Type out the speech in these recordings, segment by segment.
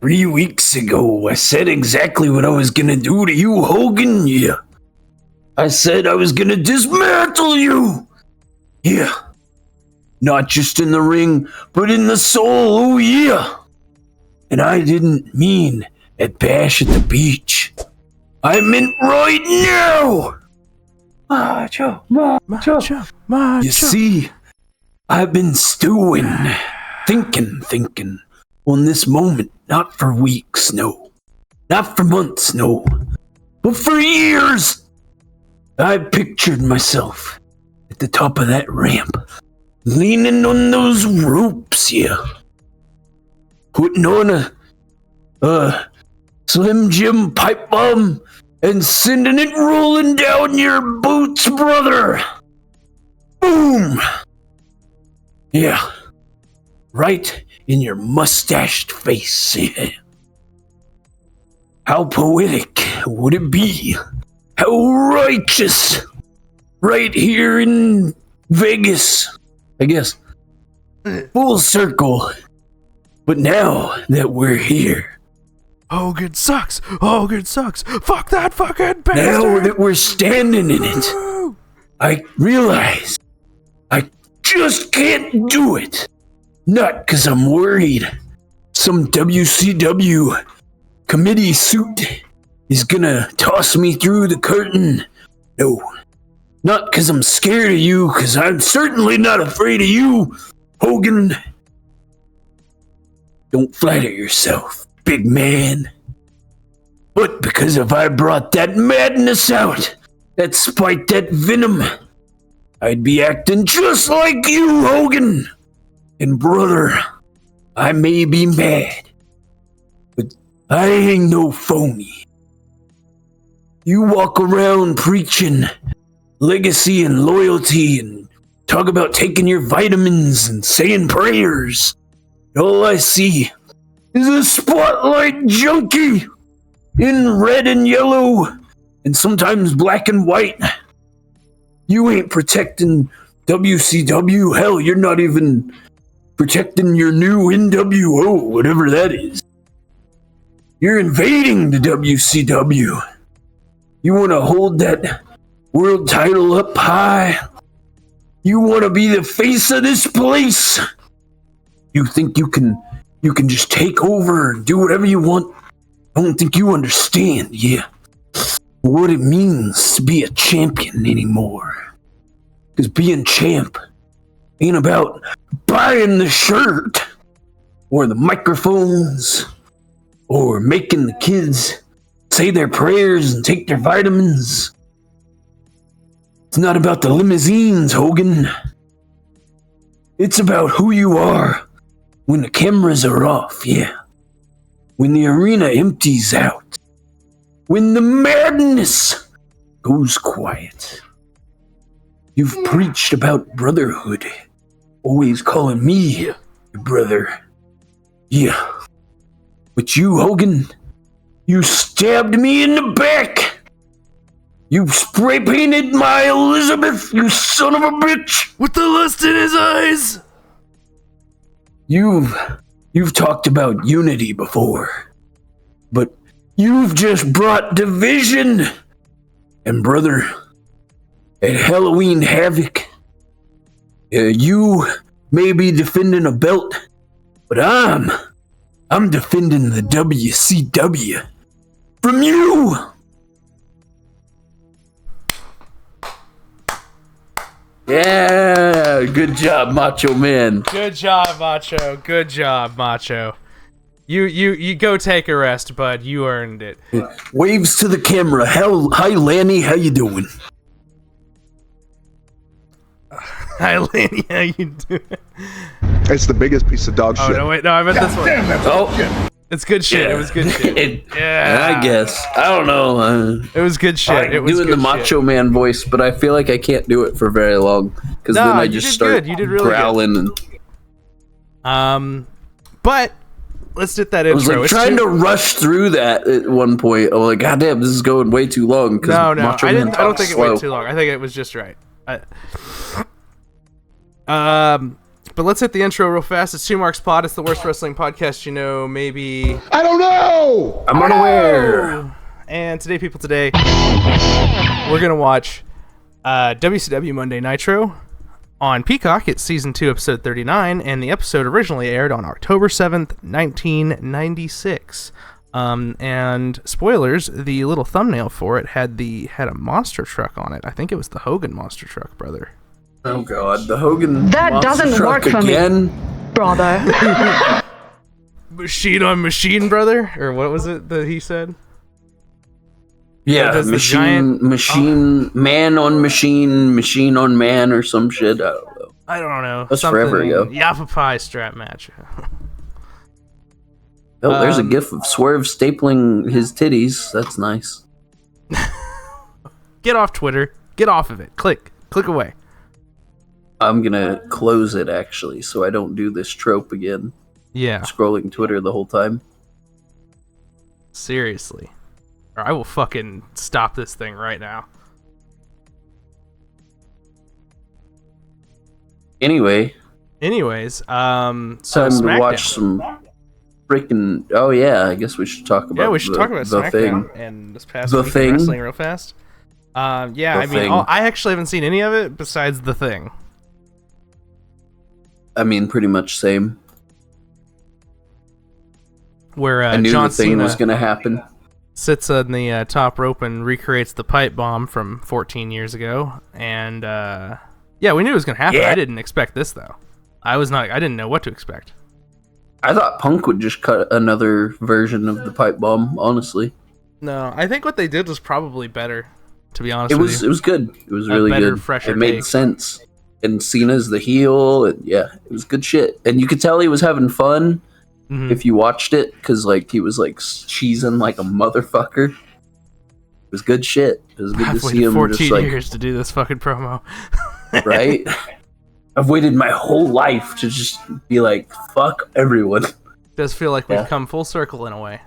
3 weeks ago, I said exactly what I was gonna do to you, Hogan. Yeah. I said I was gonna dismantle you. Yeah. Not just in the ring, but in the soul. Oh, yeah. And I didn't mean at Bash at the Beach. I meant right now. Macho. You see, I've been stewing, thinking on this moment, not for weeks, no. Not for months, no. But for years. I pictured myself at the top of that ramp, leaning on those ropes, yeah. Putting on a Slim Jim pipe bomb and sending it rolling down your boots, brother. Boom! Yeah. Right in your mustached face. Yeah. How poetic would it be? How righteous! Right here in Vegas, I guess. Full circle. But now that we're here, Hogan sucks! Fuck that fucking bastard! now that we're standing in it, I realize I just can't do it. Not because I'm worried some WCW committee suit is gonna toss me through the curtain. No. Not because I'm scared of you, because I'm certainly not afraid of you, Hogan. Don't flatter yourself, big man. But because if I brought that madness out, that spite, that venom, I'd be acting just like you, Hogan. And brother, I may be mad, but I ain't no phony. You walk around preaching legacy and loyalty and talk about taking your vitamins and saying prayers. All I see is a spotlight junkie in red and yellow and sometimes black and white. You ain't protecting WCW. Hell, you're not even protecting your new NWO, whatever that is. You're invading the WCW. You want to hold that world title up high. You want to be the face of this place. You think you can just take over and do whatever you want. I don't think you understand, yeah, what it means to be a champion anymore. Because being champ ain't about buying the shirt or the microphones or making the kids say their prayers and take their vitamins. It's not about the limousines, Hogan. It's about who you are when the cameras are off, yeah. When the arena empties out. When the madness goes quiet. You've preached about brotherhood, always calling me your brother. Yeah. But you, Hogan, you stabbed me in the back. You spray painted my Elizabeth, you son of a bitch! With the lust in his eyes! You've talked about unity before, but you've just brought division. And brother, at Halloween Havoc, you may be defending a belt, but I'm defending the WCW from you. Yeah, good job, Macho Man. Good job, Macho. You go take a rest, bud. You earned it. Waves to the camera. Hi, Lanny. How you doing? Hi, Lanny. How you doing? It's the biggest piece of dog shit. Oh, no, wait. No, I meant this one. Oh. It's good shit. Yeah. It was good shit. Yeah. I guess. I don't know. It was good shit. It was doing good the Macho Man voice, but I feel like I can't do it for very long. Because then I just start growling. But let's get that intro. I was like trying to rush through that at one point. I was like, God damn, this is going way too long. No, I don't think it went too long. I think it was just right. But let's hit the intro real fast. It's Two Marks Pod. It's the worst wrestling podcast you know, maybe. I don't know. I'm unaware. And today, we're going to watch WCW Monday Nitro on Peacock. It's Season 2, Episode 39, and the episode originally aired on October 7th, 1996. And spoilers, the little thumbnail for it had a monster truck on it. I think it was the Hogan monster truck, brother. Oh god, the Hogan That monster doesn't truck work for again. me, brother. Machine on machine, brother? Or what was it that he said? Yeah, Does the machine, man on machine on man, or some shit. I don't know. I don't know. That's forever ago. Yappa Pie strap match. Oh, there's a gif of Swerve stapling his titties. That's nice. Get off Twitter. Get off of it. Click away. I'm gonna close it, actually, so I don't do this trope again. Yeah. Scrolling Twitter the whole time. Seriously. Or I will fucking stop this thing right now. Anyways, so time SmackDown. to watch some freaking... Oh yeah, I guess we should talk about we should talk about the SmackDown thing. and this past The week Thing. in wrestling real fast. I actually haven't seen any of it besides The Thing. I mean, pretty much same. Where I knew John the thing Cena was gonna happen. sits on the top rope and recreates the pipe bomb from 14 years ago. And we knew it was gonna happen. Yeah. I didn't expect this though. I didn't know what to expect. I thought Punk would just cut another version of the pipe bomb, honestly. No, I think what they did was probably better, to be honest It with you. was good. It was really better, good. fresher It made take. sense. And Cena's the heel, and yeah, it was good shit. And you could tell he was having fun if you watched it, because like he was like cheesing like a motherfucker. It was good shit. It was good I've to see waited him 14 just like years to do this fucking promo. right. I've waited my whole life to just be like, fuck everyone. Does feel like we've Yeah. come full circle in a way.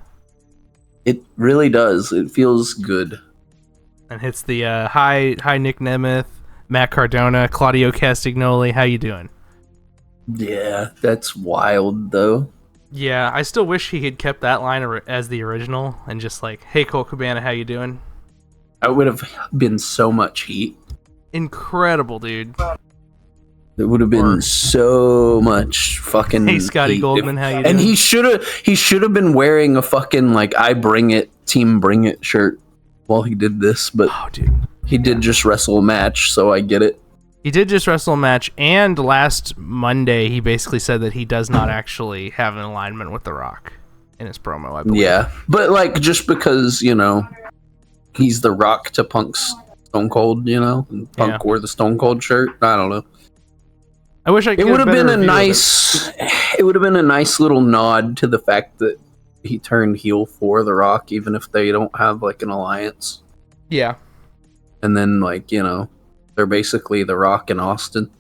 It really does. It feels good. And hits the hi Nick Nemeth, Matt Cardona, Claudio Castagnoli. How you doing? Yeah, that's wild though. Yeah, I still wish he had kept that line as the original and just like, hey Cole Cabana, how you doing? I would have been so much heat. Incredible, dude. It would have been so much fucking. Hey Scotty heat Goldman, how you doing? And he should have been wearing a fucking like I Bring It Team Bring It shirt while he did this, but Oh, dude. he did just wrestle a match, so I get it. He did just wrestle a match, and last Monday he basically said that he does not actually have an alignment with The Rock in his promo, I believe. Yeah, but like just because he's the Rock to Punk's Stone Cold, and Punk wore the Stone Cold shirt. I don't know. I wish I could. It would have been a nice. It would have been a nice little nod to the fact that he turned heel for The Rock, even if they don't have like an alliance. Yeah. And then they're basically The Rock and Austin.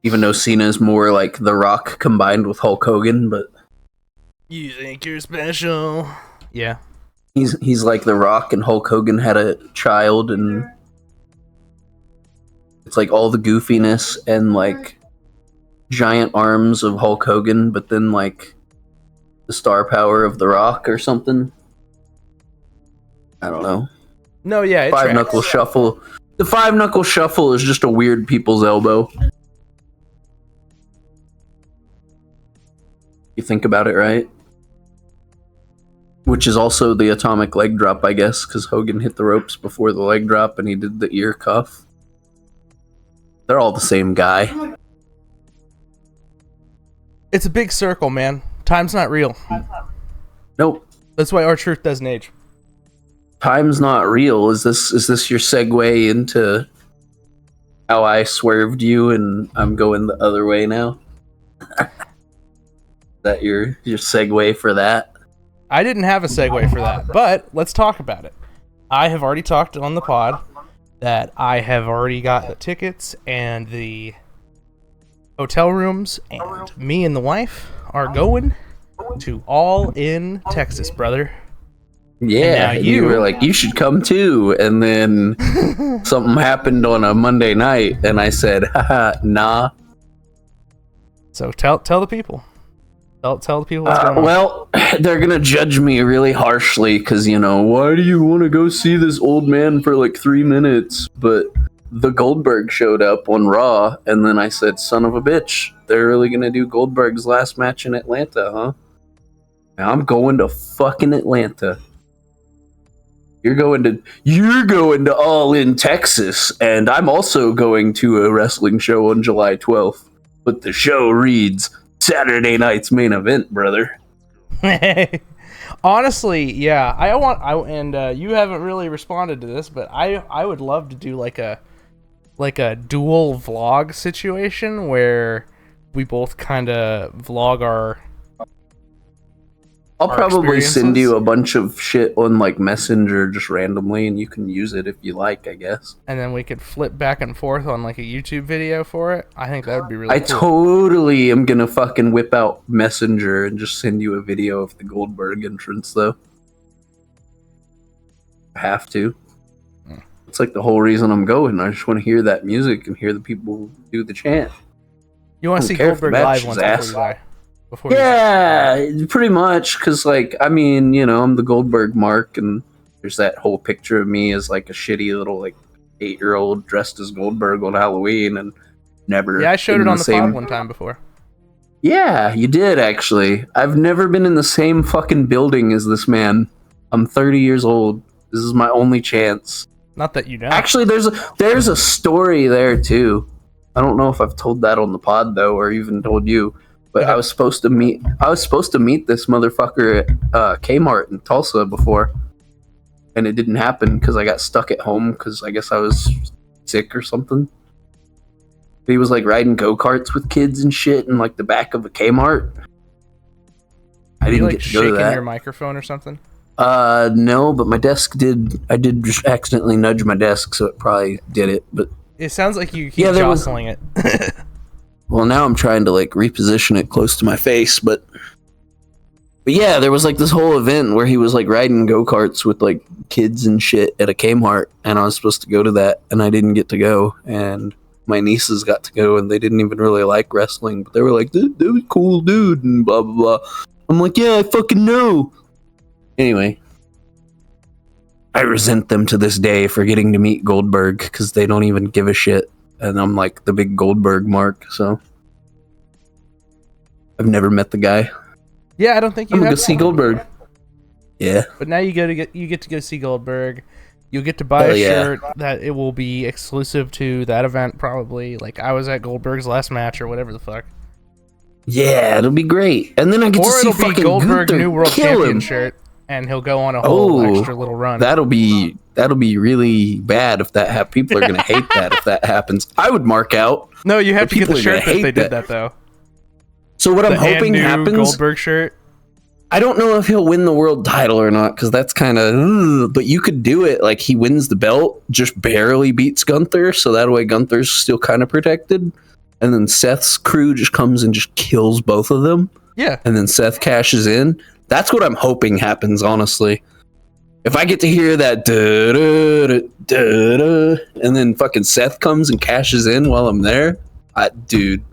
Even though Cena's more like The Rock combined with Hulk Hogan, but You think you're special? Yeah. he's like The Rock and Hulk Hogan had a child, and it's like all the goofiness and like giant arms of Hulk Hogan, but then like the star power of The Rock or something. I don't know. No, yeah, it Five tracks. knuckle shuffle. The five knuckle shuffle is just a weird people's elbow. You think about it, right? Which is also the atomic leg drop, I guess, because Hogan hit the ropes before the leg drop and he did the ear cuff. They're all the same guy. It's a big circle, man. Time's not real. Nope. That's why our truth doesn't age. Time's not real. Is this your segue into how I swerved you and I'm going the other way now? Is that your segue for that? I didn't have a segue for that, but let's talk about it. I have already talked on the pod that I have already got the tickets and the hotel rooms, and me and the wife are going to All In Texas, brother. Yeah, And now you were like, you should come too. And then something happened on a Monday night, and I said, haha, nah. So tell the people. Tell the people what's going on. Well, they're gonna judge me really harshly because, why do you want to go see this old man for like 3 minutes? But the Goldberg showed up on Raw, and then I said, son of a bitch, they're really gonna do Goldberg's last match in Atlanta, huh? Now I'm going to fucking Atlanta. You're going to All In Texas, and I'm also going to a wrestling show on July 12th. But the show reads Saturday night's main event, brother. Honestly, yeah, you haven't really responded to this, but I would love to do like a dual vlog situation where we both kind of vlog our I'll probably send you a bunch of shit on like Messenger just randomly, and you can use it if you like, I guess. And then we could flip back and forth on like a YouTube video for it. I think that would be really cool. I totally am gonna fucking whip out Messenger and just send you a video of the Goldberg entrance, though. I have to. It's like the whole reason I'm going. I just want to hear that music and hear the people do the chant. You want to see Goldberg live once before you die? Yeah, pretty much, because, I'm the Goldberg mark, and there's that whole picture of me as, a shitty little, 8-year-old dressed as Goldberg on Halloween, and never... Yeah, I showed it on the pod one time before. Yeah, you did, actually. I've never been in the same fucking building as this man. I'm 30 years old. This is my only chance. Not that you know. Actually, there's a story there, too. I don't know if I've told that on the pod, though, or even told you. But I was supposed to meet this motherfucker at Kmart in Tulsa before, and it didn't happen because I got stuck at home because I guess I was sick or something. He was riding go-karts with kids and shit in the back of a Kmart. I didn't get to go to that. Shaking your microphone or something? No, but my desk did. I did just accidentally nudge my desk, so it probably did it. But it sounds like you keep jostling it. Well, now I'm trying to reposition it close to my face, but yeah, there was this whole event where he was riding go-karts with kids and shit at a Kmart, and I was supposed to go to that, and I didn't get to go, and my nieces got to go, and they didn't even really like wrestling, but they were like, that was cool, dude, and blah, blah, blah. I'm like, yeah, I fucking know. Anyway, I resent them to this day for getting to meet Goldberg, because they don't even give a shit. And I'm the big Goldberg mark, so I've never met the guy. Yeah, I don't think you I'm have gonna go see Goldberg. Yeah. But now you get to go see Goldberg. You'll get to buy a shirt that it will be exclusive to that event, probably. I was at Goldberg's last match or whatever the fuck. Yeah, it'll be great. And then I get to see fucking Goldberg Gunther New World kill Champion him. shirt, and he'll go on a whole extra little run. That'll be really bad if that happens. People are gonna hate that if that happens. I would mark out. No, you have to get the shirt that they did that though. So what I'm hoping happens. Goldberg shirt. I don't know if he'll win the world title or not, because that's kind of. But you could do it he wins the belt, just barely beats Gunther, so that way Gunther's still kind of protected, and then Seth's crew just comes and just kills both of them. Yeah. And then Seth cashes in. That's what I'm hoping happens, honestly. If I get to hear that and then fucking Seth comes and cashes in while I'm there, dude.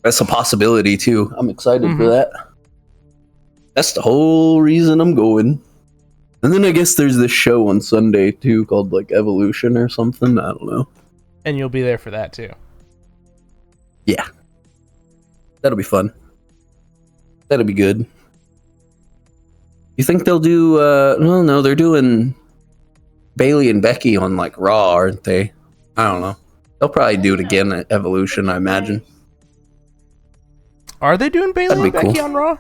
That's a possibility too. I'm excited for that. That's the whole reason I'm going. And then I guess there's this show on Sunday too called Evolution or something. I don't know. And you'll be there for that too. Yeah. That'll be fun. That'll be good. You think they'll do no, they're doing Bailey and Becky on Raw, aren't they? I don't know. They'll probably do it again at Evolution, I imagine. Are they doing Bailey and Becky on Raw?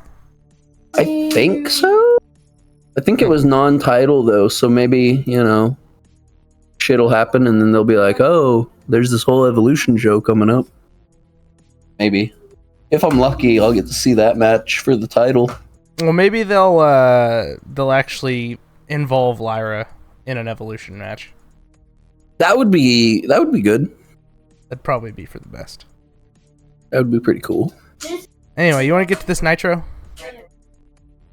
I think so. I think it was non-title though, so maybe, shit'll happen and then they'll be like, oh, there's this whole Evolution show coming up. Maybe. If I'm lucky, I'll get to see that match for the title. Well, maybe they'll actually involve Lyra in an Evolution match. That would be good. That'd probably be for the best. That would be pretty cool. Anyway, you want to get to this Nitro?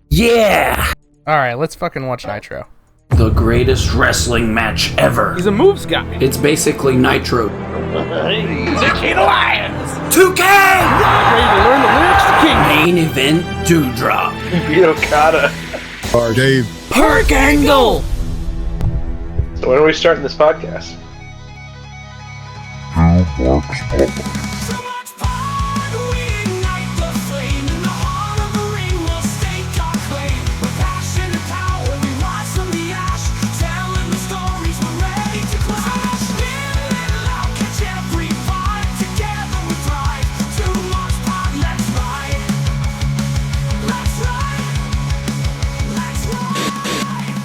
Yeah! Alright, let's fucking watch Nitro. the greatest wrestling match ever. He's a moves guy. It's basically Nitro. The King of Lions. 2K! Ready to learn the lyrics to King. Main event Dewdrop. Beat Okada. Or Dave. Perk Angle! So when are we starting this podcast?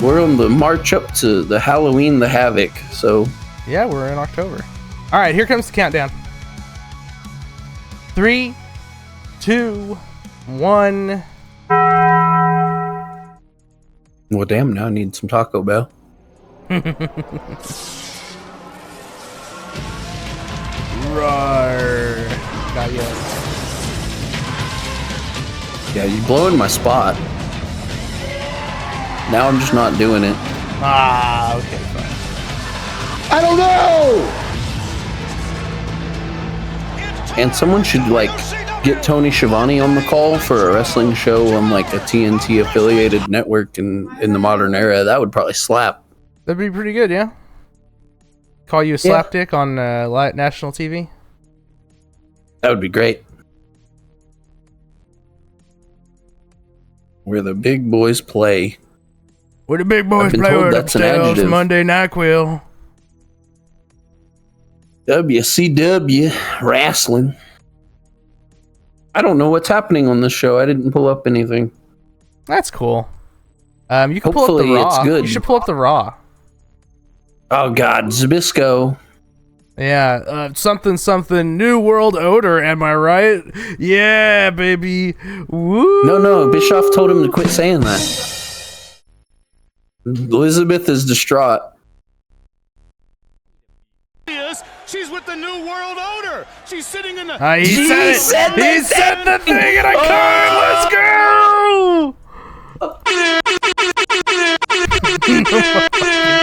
We're on the march up to the Halloween the Havoc, so... Yeah, we're in October. All right, here comes the countdown. 3, 2, 1. Well, damn, now I need some Taco Bell. Roar. Not yet. Yeah, you blowing my spot. Now I'm just not doing it. Ah, okay, fine. I don't know! And someone should, like, get Tony Schiavone on the call for a wrestling show on, like, a TNT affiliated network in the modern era. That would probably slap. That'd be pretty good, yeah? Call you a slapdick on national TV? That would be great. Where the big boys play. Where the big boys I've been play told with that's an themselves adjective. Monday Night Quill. WCW Wrestling. I don't know what's happening on this show. I didn't pull up anything. That's cool. You can pull up Hopefully the Raw. it's good. You should pull up the Raw. Oh, God. Zabisco. Yeah, something New World Order, am I right? Yeah, baby. Woo! No. Bischoff told him to quit saying that. Elizabeth is distraught. She's with the New World Order. She's sitting in the. He said it. He said the thing, and I can't. Let's go.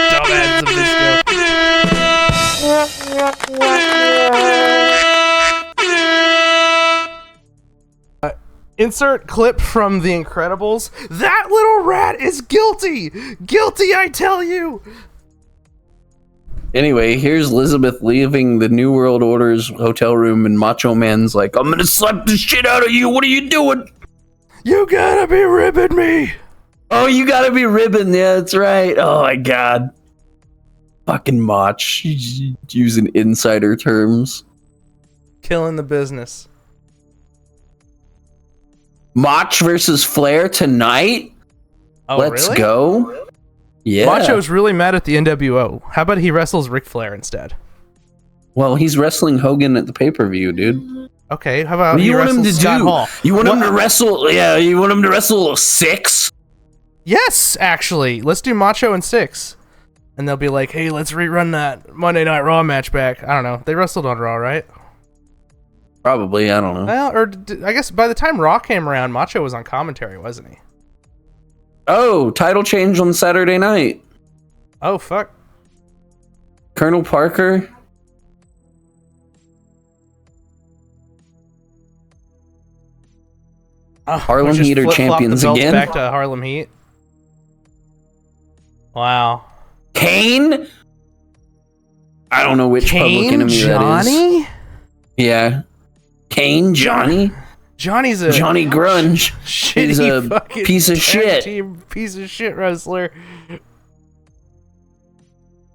Dumbass Zabisco. Insert clip from The Incredibles. That little rat is guilty. Guilty, I tell you. Anyway, here's Elizabeth leaving the New World Order's hotel room, and Macho Man's like, I'm gonna slap the shit out of you. What are you doing? You gotta be ribbing me. Oh, you gotta be ribbing. Yeah, that's right. Oh, my God. Fucking Mach. Using insider terms. Killing the business. Mach versus Flair tonight? Oh, Let's really? go. Yeah. Macho's really mad at the NWO. How about he wrestles Ric Flair instead? Well, he's wrestling Hogan at the pay-per-view, dude. Okay, how about What do you he want him to wrestles Scott do? Hall? You want him to wrestle? Yeah, you want him to wrestle 6? Yes, actually. Let's do Macho and 6. And they'll be like, hey, let's rerun that Monday Night Raw match back. I don't know. They wrestled on Raw, right? Probably, I don't know. Well, or I guess by the time Raw came around, Macho was on commentary, wasn't he? Oh, title change on Saturday night. Oh, fuck. Colonel Parker. Harlem We just Heat are flip-flop champions the belts again. Back to Harlem Heat. Wow. Kane? I don't know which public enemy that is. Johnny? Yeah. Kane, Johnny? Johnny's a Johnny Grunge. shitty He's a fucking piece of tag shit. team piece of shit wrestler.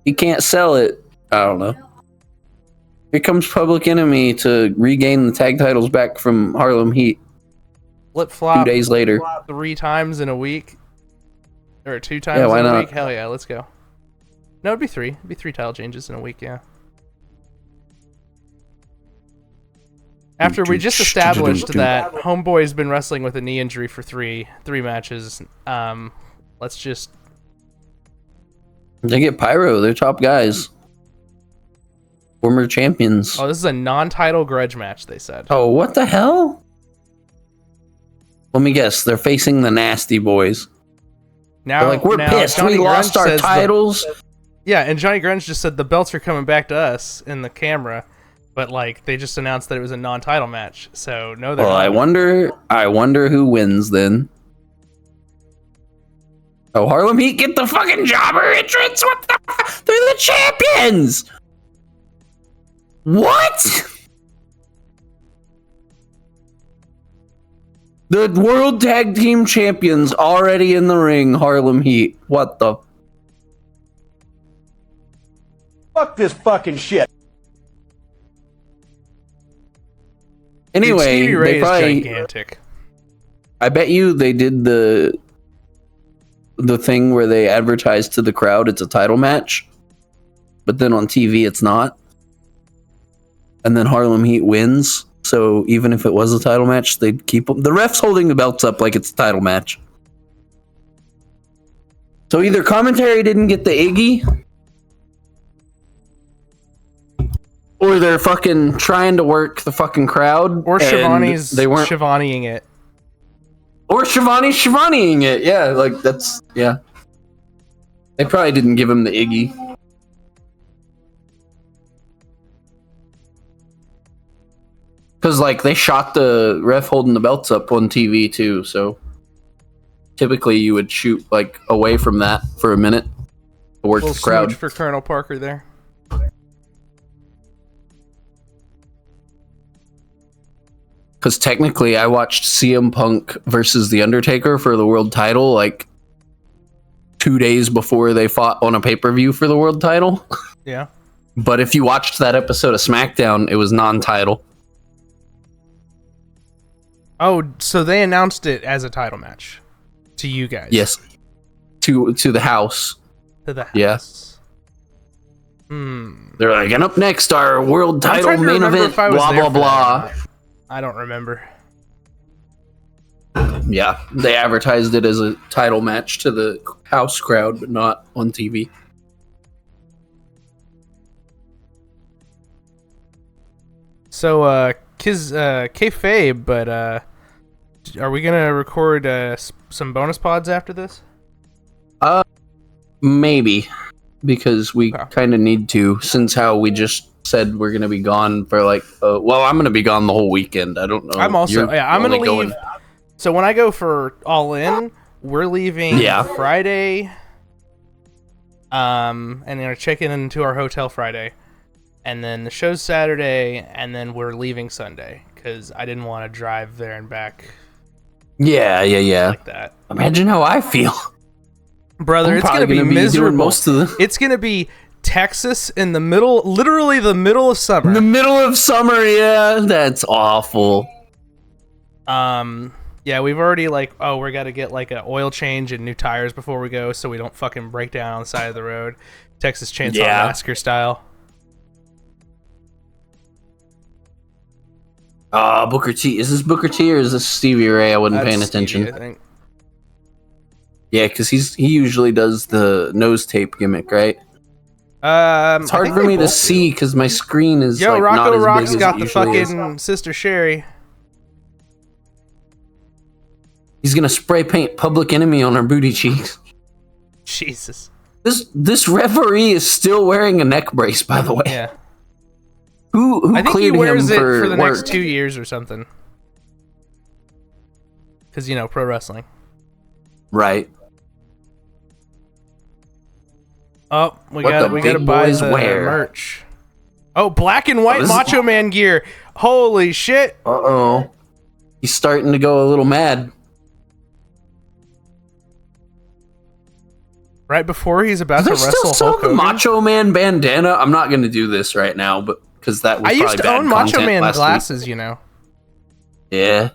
He can't sell it. I don't know. Here comes Public Enemy to regain the tag titles back from Harlem Heat Flip flop 2 days later. 3 times in a week. Or 2 times Yeah, why in a not? week. Hell yeah, let's go. No, it'd be 3. It'd be 3 title changes in a week, yeah. After we just established that Homeboy's been wrestling with a knee injury for three matches, let's just... They get Pyro. They're top guys. Former champions. Oh, this is a non-title grudge match, they said. Oh, what the hell? Let me guess. They're facing the Nasty Boys. Now, They're like, we're now pissed. Johnny We lost Grunge our says titles. Yeah, and Johnny Grunge just said the belts are coming back to us in the camera, but like they just announced that it was a non-title match. So no, they're Well, not. I wonder who wins then. Oh, Harlem Heat get the fucking jobber entrance. What the? They're the champions. What? The World Tag Team Champions already in the ring. Harlem Heat. What the? Fuck this fucking shit. Anyway, Stevie Ray they is probably. gigantic. I bet you they did the thing where they advertise to the crowd it's a title match, but then on TV it's not. And then Harlem Heat wins. So even if it was a title match, they'd keep them. The ref's holding the belts up like it's a title match. So either commentary didn't get the Iggy, or they're fucking trying to work the fucking crowd. Or Shivani's they weren't. Shivaniing it. Or Shivaniing it. Yeah, like that's yeah. They probably didn't give him the Iggy. Because, like, they shot the ref holding the belts up on TV, too, so... Typically, you would shoot, like, away from that for a minute to work the crowd. For Colonel Parker there. Because technically, I watched CM Punk versus The Undertaker for the world title, like, 2 days before they fought on a pay-per-view for the world title. Yeah. But if you watched that episode of SmackDown, it was non-title. Oh, so they announced it as a title match to you guys. Yes. To the house. To the house. Yes. They're like, and up next, our world I'm title trying to main remember event, if I was blah, there blah, for that blah. or not. I don't remember. Yeah, they advertised it as a title match to the house crowd, but not on TV. So, kayfabe, but are we gonna record some bonus pods after this? Maybe, because we Okay. kind of need to, since how we just said we're gonna be gone for like. Well, I'm gonna be gone the whole weekend. I don't know. I'm also You're I'm gonna only leave. So when I go for All In, we're leaving Yeah. Friday. And we're checking into our hotel Friday, and then the show's Saturday, and then we're leaving Sunday because I didn't want to drive there and back Yeah. like that. Imagine how I feel. Brother, I'm it's gonna probably be gonna be doing miserable. most of the- It's gonna be Texas in the middle, literally the middle of summer. In the middle of summer, yeah, that's awful. Yeah, we've already we gotta get like an oil change and new tires before we go, so we don't fucking break down on the side of the road, Texas Chainsaw Yeah. Massacre style. Booker T. Is this Booker T or is this Stevie Ray? I wasn't paying That's attention. Stevie, I think. Yeah, because he usually does the nose tape gimmick, right? It's hard for me to see because my screen is Yo, like not Rocco as Rock's big as got it the usually is. fucking Sister Sherry. He's gonna spray paint Public Enemy on her booty cheeks. Jesus. This referee is still wearing a neck brace, by the way. Yeah. Who I think he cleared him wears it for for the work? next 2 years or something. Because, pro wrestling. Right. Oh, we What gotta the we gotta big buy boys the wear. merch. Oh, black and white this is- Macho Man gear. Holy shit. Uh-oh. He's starting to go a little mad. Right before he's about Do to they still wrestle sell Hulk the Hogan. Macho Man bandana? I'm not gonna do this right now, but because that was I used probably to bad own Macho content Man last week. glasses, Yeah.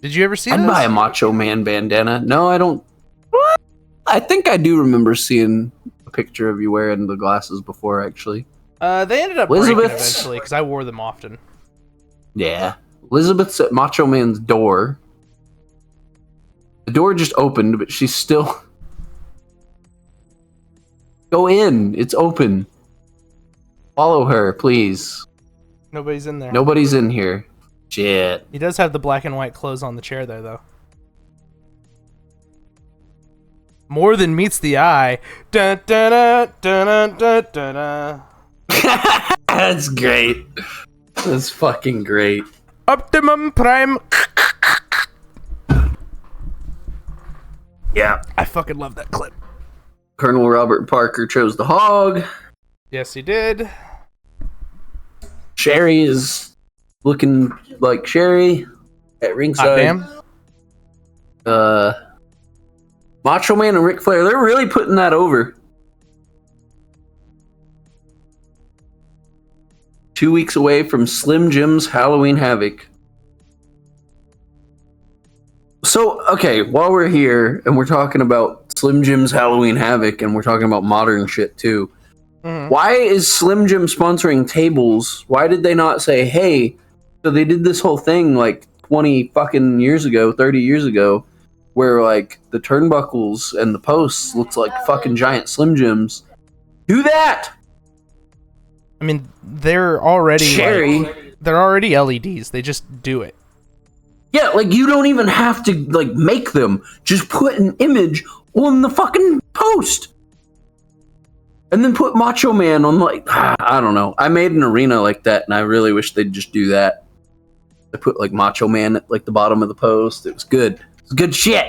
Did you ever see I'd this? buy a Macho Man bandana. No, I don't. What? I think I do remember seeing a picture of you wearing the glasses before, actually. They ended up breaking Elizabeth's- eventually because I wore them often. Yeah. Elizabeth's at Macho Man's door. The door just opened, but she's still... Go in. It's open. Follow her, please. Nobody's in there. Nobody's in here. Shit. He does have the black and white clothes on the chair there, though. More than meets the eye. Dun, dun, dun, dun, dun, dun, dun. That's great. That's fucking great. Optimum Prime. Yeah. I fucking love that clip. Colonel Robert Parker chose the hog. Yes, he did. Sherry is looking like Sherry at Hot ringside. damn. Macho Man and Ric Flair, they're really putting that over. 2 weeks away from Slim Jim's Halloween Havoc. So, okay, while we're here and we're talking about Slim Jim's Halloween Havoc and we're talking about modern shit too, why is Slim Jim sponsoring tables? Why did they not say, hey, so they did this whole thing like 20 fucking years ago, 30 years ago, where like the turnbuckles and the posts looks like fucking giant Slim Jims. Do that! I mean, they're already Sherry. they're already LEDs. They just do it. Yeah, like you don't even have to like make them. Just put an image on the fucking post. And then put Macho Man on like, I don't know. I made an arena like that and I really wish they'd just do that. I put like Macho Man at like the bottom of the post. It was good. It was good shit.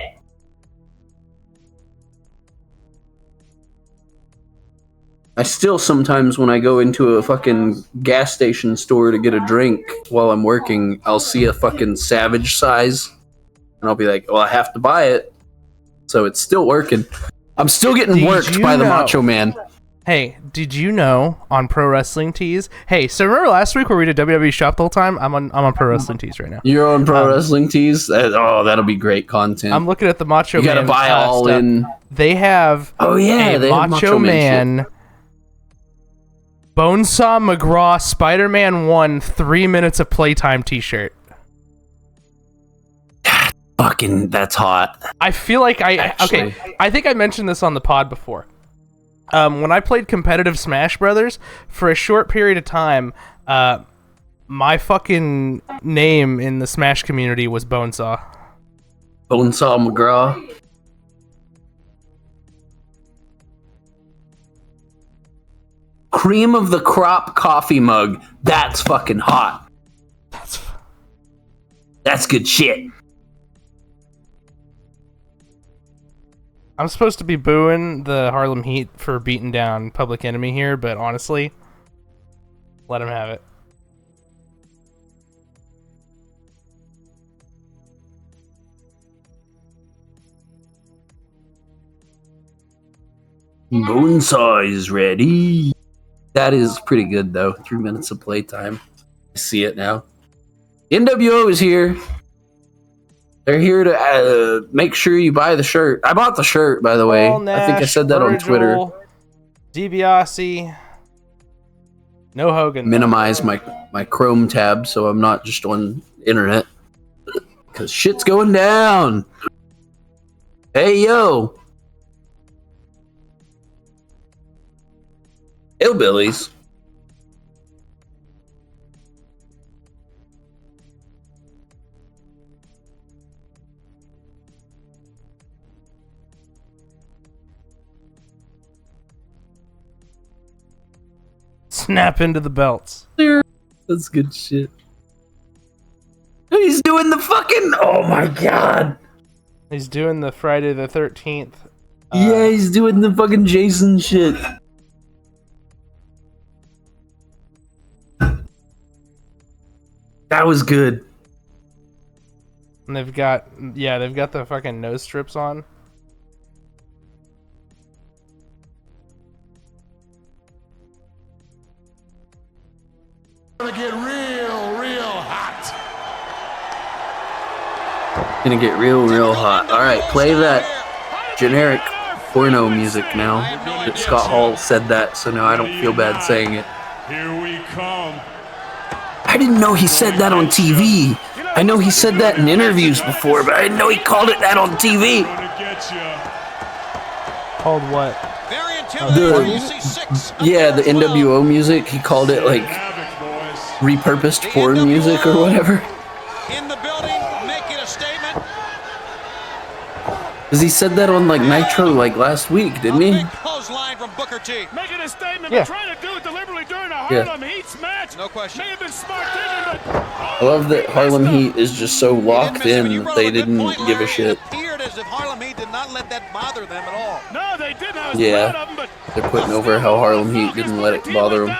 I still sometimes when I go into a fucking gas station store to get a drink while I'm working, I'll see a fucking Savage size and I'll be like, well, I have to buy it. So it's still working. I'm still getting worked by the Macho Man. Hey, did you know on Pro Wrestling Tees? Hey, so remember last week where we did WWE Shop the whole time? I'm on Pro Wrestling Tees right now. You're on Pro Wrestling Tees? That'll be great content. I'm looking at the Macho Man. You gotta buy all stuff. in. They have they have Macho Man Bonesaw McGraw Spider-Man 1 3 minutes of playtime t-shirt. Fucking, that's hot. I feel like I think I mentioned this on the pod before. When I played competitive Smash Brothers, for a short period of time, my fucking name in the Smash community was Bonesaw. Bonesaw McGraw. Cream of the crop coffee mug. That's fucking hot. That's good shit. I'm supposed to be booing the Harlem Heat for beating down Public Enemy here, but honestly, let him have it. Bonesaw is ready. That is pretty good, though. 3 minutes of playtime. I see it now. NWO is here. They're here to make sure you buy the shirt. I bought the shirt, by the way. I think I said that on Twitter. DiBiase. No Hogan. Minimize my Chrome tab so I'm not just on internet. Because shit's going down. Hey, yo. Hillbillies. Snap into the belts. That's good shit. He's doing the fucking... Oh my god. He's doing the Friday the 13th. Yeah, he's doing the fucking Jason shit. That was good. And they've got the fucking nose strips on. Gonna get real hot. Gonna get real hot. Alright, play that generic porno music now. Scott Hall said that, so now I don't feel bad saying it. Here we come. I didn't know he said that on TV. I know he said that in interviews before, but I didn't know he called it that on TV. Called what? The NWO music. He called it like repurposed porn music or whatever. In the building, making a statement. Because he said that on like Nitro like last week, didn't he? Clothesline from Booker T. Making a statement, Yeah. but trying to do it deliberately during a Harlem Heat's match. No question. May have been smart thinking, but I love that Harlem Heat is just so locked in that they didn't give a shit. It appeared as if Harlem Heat did not let that bother them at all. No, they didn't. I was Yeah. proud of them, but They're putting over how Harlem Heat didn't let it bother them.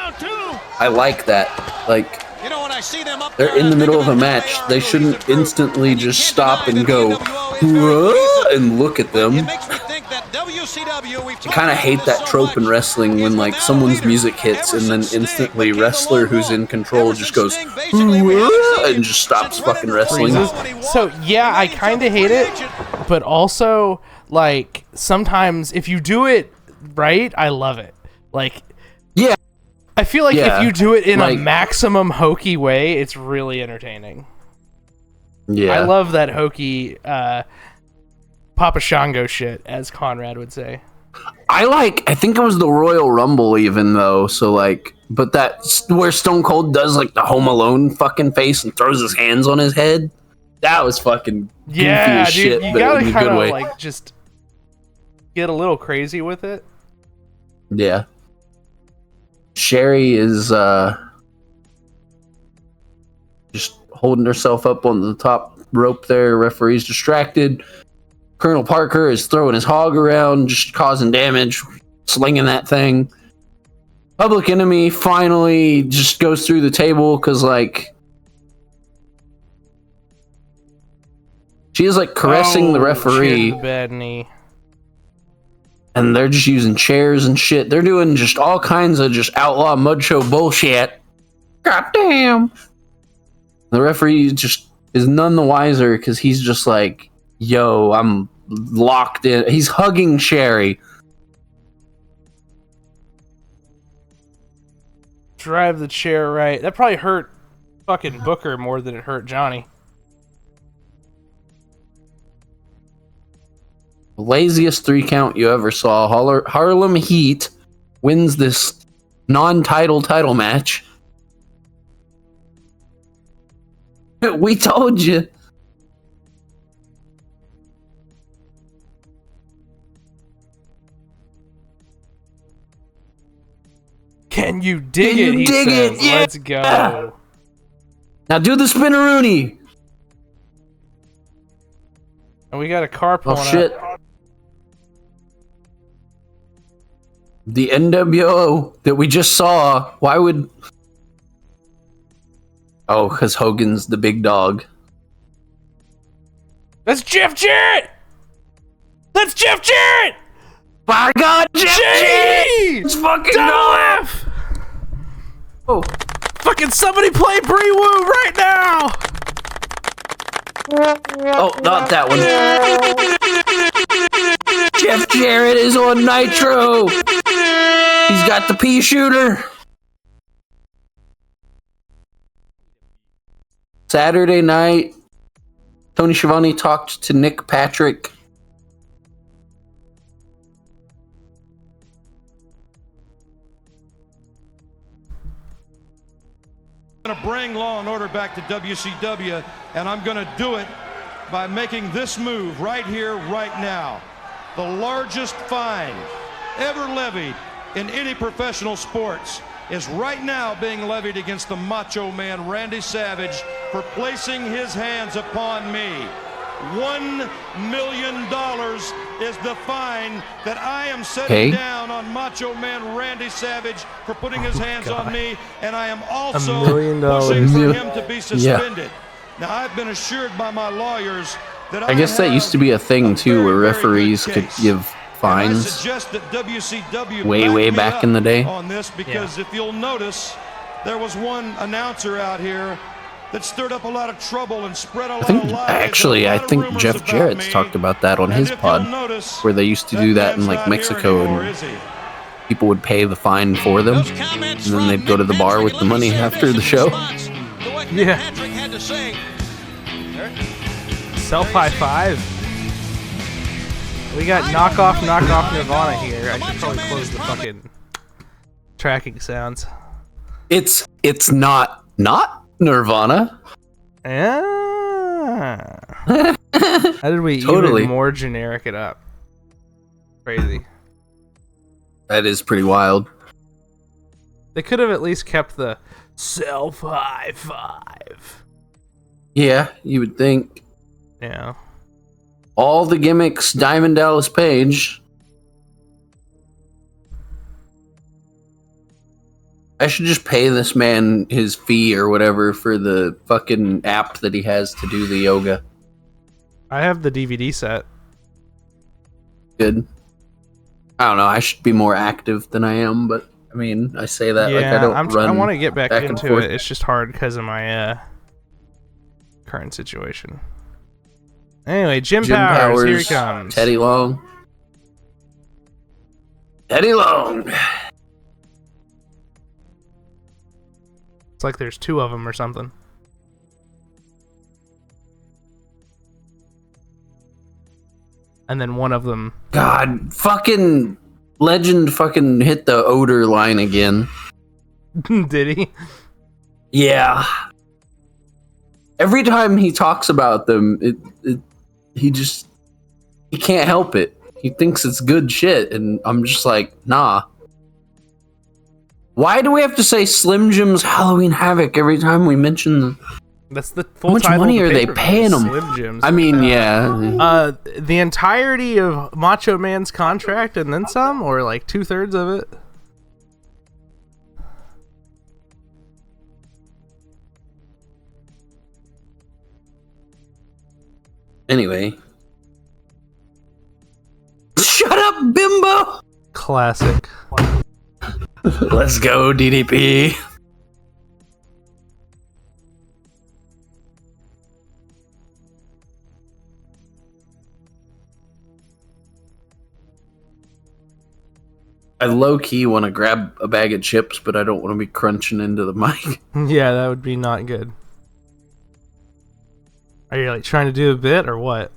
I like that. Like, you know, when I see them up they're in the middle of a match. They shouldn't instantly just stop and go, "Whoa," and look at them. It makes me think that WCW, I kind of hate that trope in wrestling when like someone's music hits and then instantly wrestler who's in control just goes, "Whoa," and just stops fucking wrestling. So yeah, I kind of hate it, but also like sometimes if you do it right, I love it. Like, Yeah. I feel like Yeah, if you do it in like- a maximum hokey way, it's really entertaining. Yeah. I love that hokey Papa Shango shit, as Conrad would say. I think it was the Royal Rumble even though, so like, but that's where Stone Cold does like the Home Alone fucking face and throws his hands on his head. That was fucking goofy Yeah, as dude, shit, you but gotta in a kind good of way. like just get a little crazy with it. Yeah. Sherry is just holding herself up on the top rope there. Referee's distracted. Colonel Parker is throwing his hog around, just causing damage, slinging that thing. Public Enemy finally just goes through the table because, like, she is like caressing the She referee, had the bad knee. and they're just using chairs and shit. They're doing just all kinds of just outlaw mud show bullshit. God damn. The referee just is none the wiser because he's just like, yo, I'm locked in. He's hugging Sherry. Drive the chair right. That probably hurt fucking Booker more than it hurt Johnny. Laziest 3 count you ever saw. Harlem Heat wins this non-title match. We told you. Can you dig Can it? you He dig says. it? Yeah. Let's go. Now do the spinneroonie. And we got a car pulling Oh shit. up. The NWO that we just saw. Why would... Oh, because Hogan's the big dog. That's Jeff Jarrett! That's Jeff Jarrett! By God, Jeff Jarrett! Let's fucking go! F! Oh, Fucking somebody play Bree Woo right now! oh, not that one. Jeff Jarrett is on Nitro. He's got the pea shooter. Saturday night, Tony Schiavone talked to Nick Patrick. I'm going to bring Law and Order back to WCW, and I'm going to do it by making this move right here, right now. The largest fine ever levied in any professional sports is right now being levied against the Macho Man Randy Savage for placing his hands upon me. $1 million is the fine that I am setting down on Macho Man Randy Savage for putting his hands on me, and I am also $1 million. pushing for him to be suspended. Now, I've been assured by my lawyers that I guess that used to be a thing too, where referees could give fines way back in the day. On this, because if you'll notice, there was one announcer out here that stirred up a lot of trouble and spread a lot of lies. I think Jeff Jarrett's talked about that on his pod, where they used to do that in like Mexico, and people would pay the fine for them, and then they'd go to the bar with the money after the show. Yeah. Self high five. We got knockoff Nirvana here. I should probably close the fucking tracking sounds. It's not Nirvana. Ah. How did we Totally. even more generic it up? Crazy. That is pretty wild. They could have at least kept the self high five. Yeah, you would think. Yeah. All the gimmicks, Diamond Dallas Page. I should just pay this man his fee or whatever for the fucking app that he has to do the yoga. I have the DVD set. Good. I don't know. I should be more active than I am, but I mean, I say that like I don't run. I want to get back and into forth. it. It's just hard because of my current situation. Anyway, Jim Powers, here he comes. Teddy Long. Teddy Long. It's like there's two of them or something. And then one of them. God, fucking Legend fucking hit the odor line again. Did he? Yeah. Every time he talks about them, he can't help it. He thinks it's good shit, and I'm just like, nah. Why do we have to say Slim Jim's Halloween Havoc every time we mention them? That's the full How much title money of are the they pay-per-view, paying him? Slim Jims. I mean, yeah. The entirety of Macho Man's contract and then some, or like 2/3 of it. Anyway. Shut up, bimbo! Classic. Let's go, DDP. I low-key want to grab a bag of chips, but I don't want to be crunching into the mic. Yeah, that would be not good. Are you like trying to do a bit or what?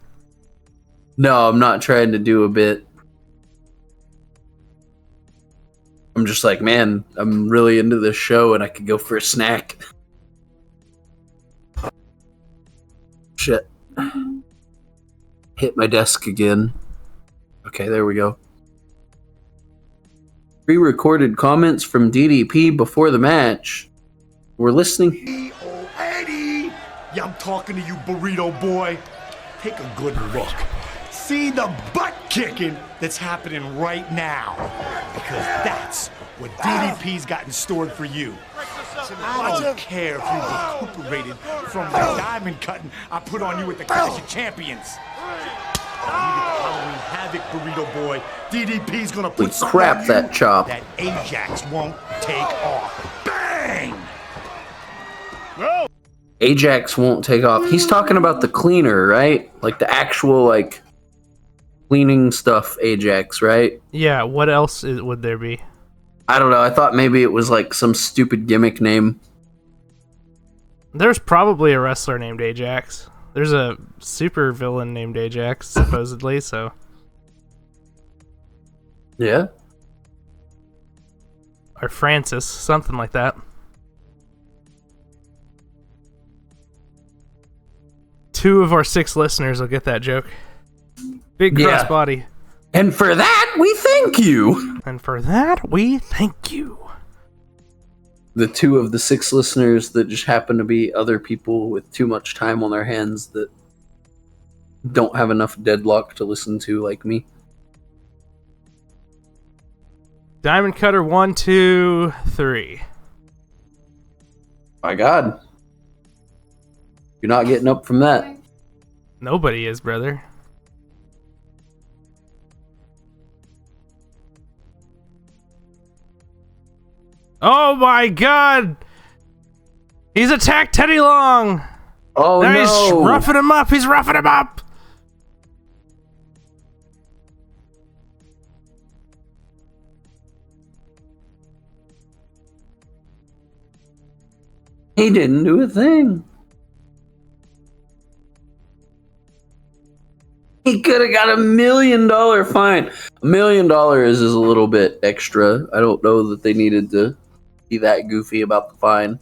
No, I'm not trying to do a bit. I'm just like, man, I'm really into this show and I could go for a snack. Shit. Hit my desk again. Okay, there we go. Pre-recorded comments from DDP before the match. We're listening. Eddie! Yeah, I'm talking to you, burrito boy. Take a good look. See the butt kicking that's happening right now. Because that's what DDP's got in store for you. I don't care if you recuperated from the diamond cutting I put on you at the Clash of Champions. Halloween Havoc, burrito boy. DDP's gonna put something crap on that you chop. that Ajax won't take off. Bang! Ajax won't take off. He's talking about the cleaner, right? Like the actual, like, cleaning stuff Ajax, right? Yeah, what else would there be? I don't know. I thought maybe it was like some stupid gimmick name. There's probably a wrestler named Ajax. There's a super villain named Ajax, supposedly, so. Yeah? Or Francis, something like that. Two of our 6 listeners will get that joke. Big Yeah. crossbody. And for that, we thank you! And for that, we thank you. The 2 of the 6 listeners that just happen to be other people with too much time on their hands that don't have enough deadlock to listen to, like me. Diamond Cutter 1, 2, 3. My God. You're not getting up from that. Nobody is, brother. Oh my God! He's attacked Teddy Long! Oh Now no! he's roughing him up! He's roughing him up! He didn't do a thing. He could have got $1 million fine. $1 million is a little bit extra. I don't know that they needed to be that goofy about the fine.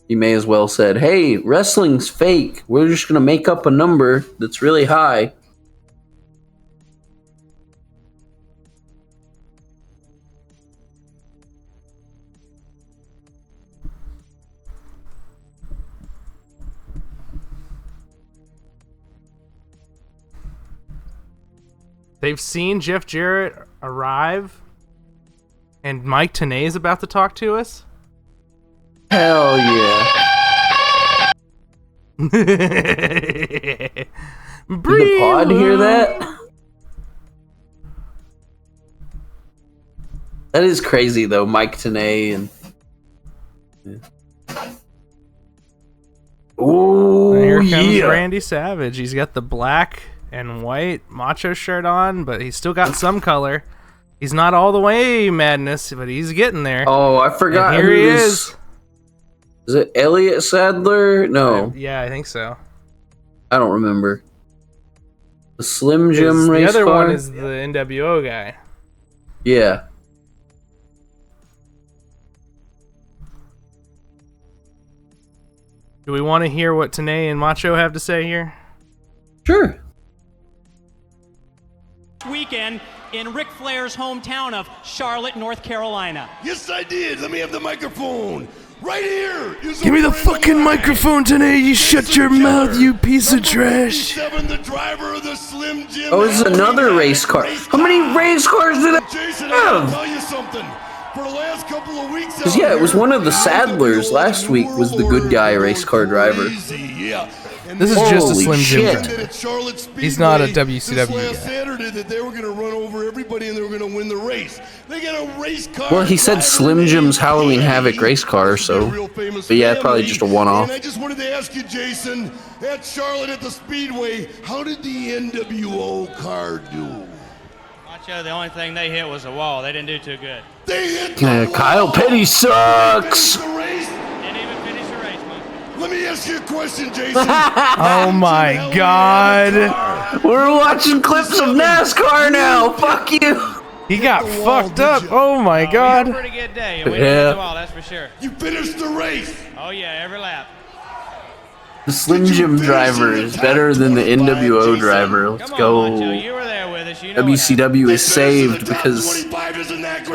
He may as well said, hey, wrestling's fake. We're just going to make up a number that's really high. They've seen Jeff Jarrett arrive, and Mike Tenay is about to talk to us. Hell yeah. Did the pod hear that? That is crazy, though. Mike Tenay and... Oh, here comes yeah. Randy Savage. He's got the black and white macho shirt on, but he's still got some color. He's not all the way madness, but he's getting there. Oh, I forgot. And here he is. Is it Elliot Sadler? No. Yeah, I think so. I don't remember. The Slim Jim race The other car? one is the NWO guy. Yeah. Do we want to hear what Tenay and Macho have to say here? Sure. Weekend in Ric Flair's hometown of Charlotte, North Carolina. Yes, I did. Let me have the microphone. Right here. Give me the fucking microphone, Tenay. You shut your mouth, you piece of trash. The driver of the Slim Jim. Oh, it's another race car. How many race cars did I Jason, I gotta have? tell you something. For the last couple of weeks, Because, yeah, it was one of the Sadlers last week was the good guy race car driver. Yeah. This is just a Holy Slim Jim shit. driver. He's not a WCW guy. guy. Saturday that they were going to run over everybody and they were going to win the race. They got a race car. Well, he said Slim Jim's Halloween Havoc race car, so... But yeah, probably just a one-off. And I just wanted to ask you, Jason, at Charlotte at the Speedway, how did the NWO car do? Macho, the only thing they hit was the wall. They didn't do too good. They hit the Kyle Petty sucks! Didn't even finish the race, Macho. Let me ask you a question, Jason. Oh my god. We're watching clips of NASCAR now! Fuck you! He got fucked up. Oh my We had a god. pretty good day, and we Yeah. didn't hit the wall, that's for sure. You finished the race. Oh yeah, every lap. The Slim Jim driver is better than the NWO driver. Let's Come on, Macho, go. you were there with us. You know what WCW is saved because the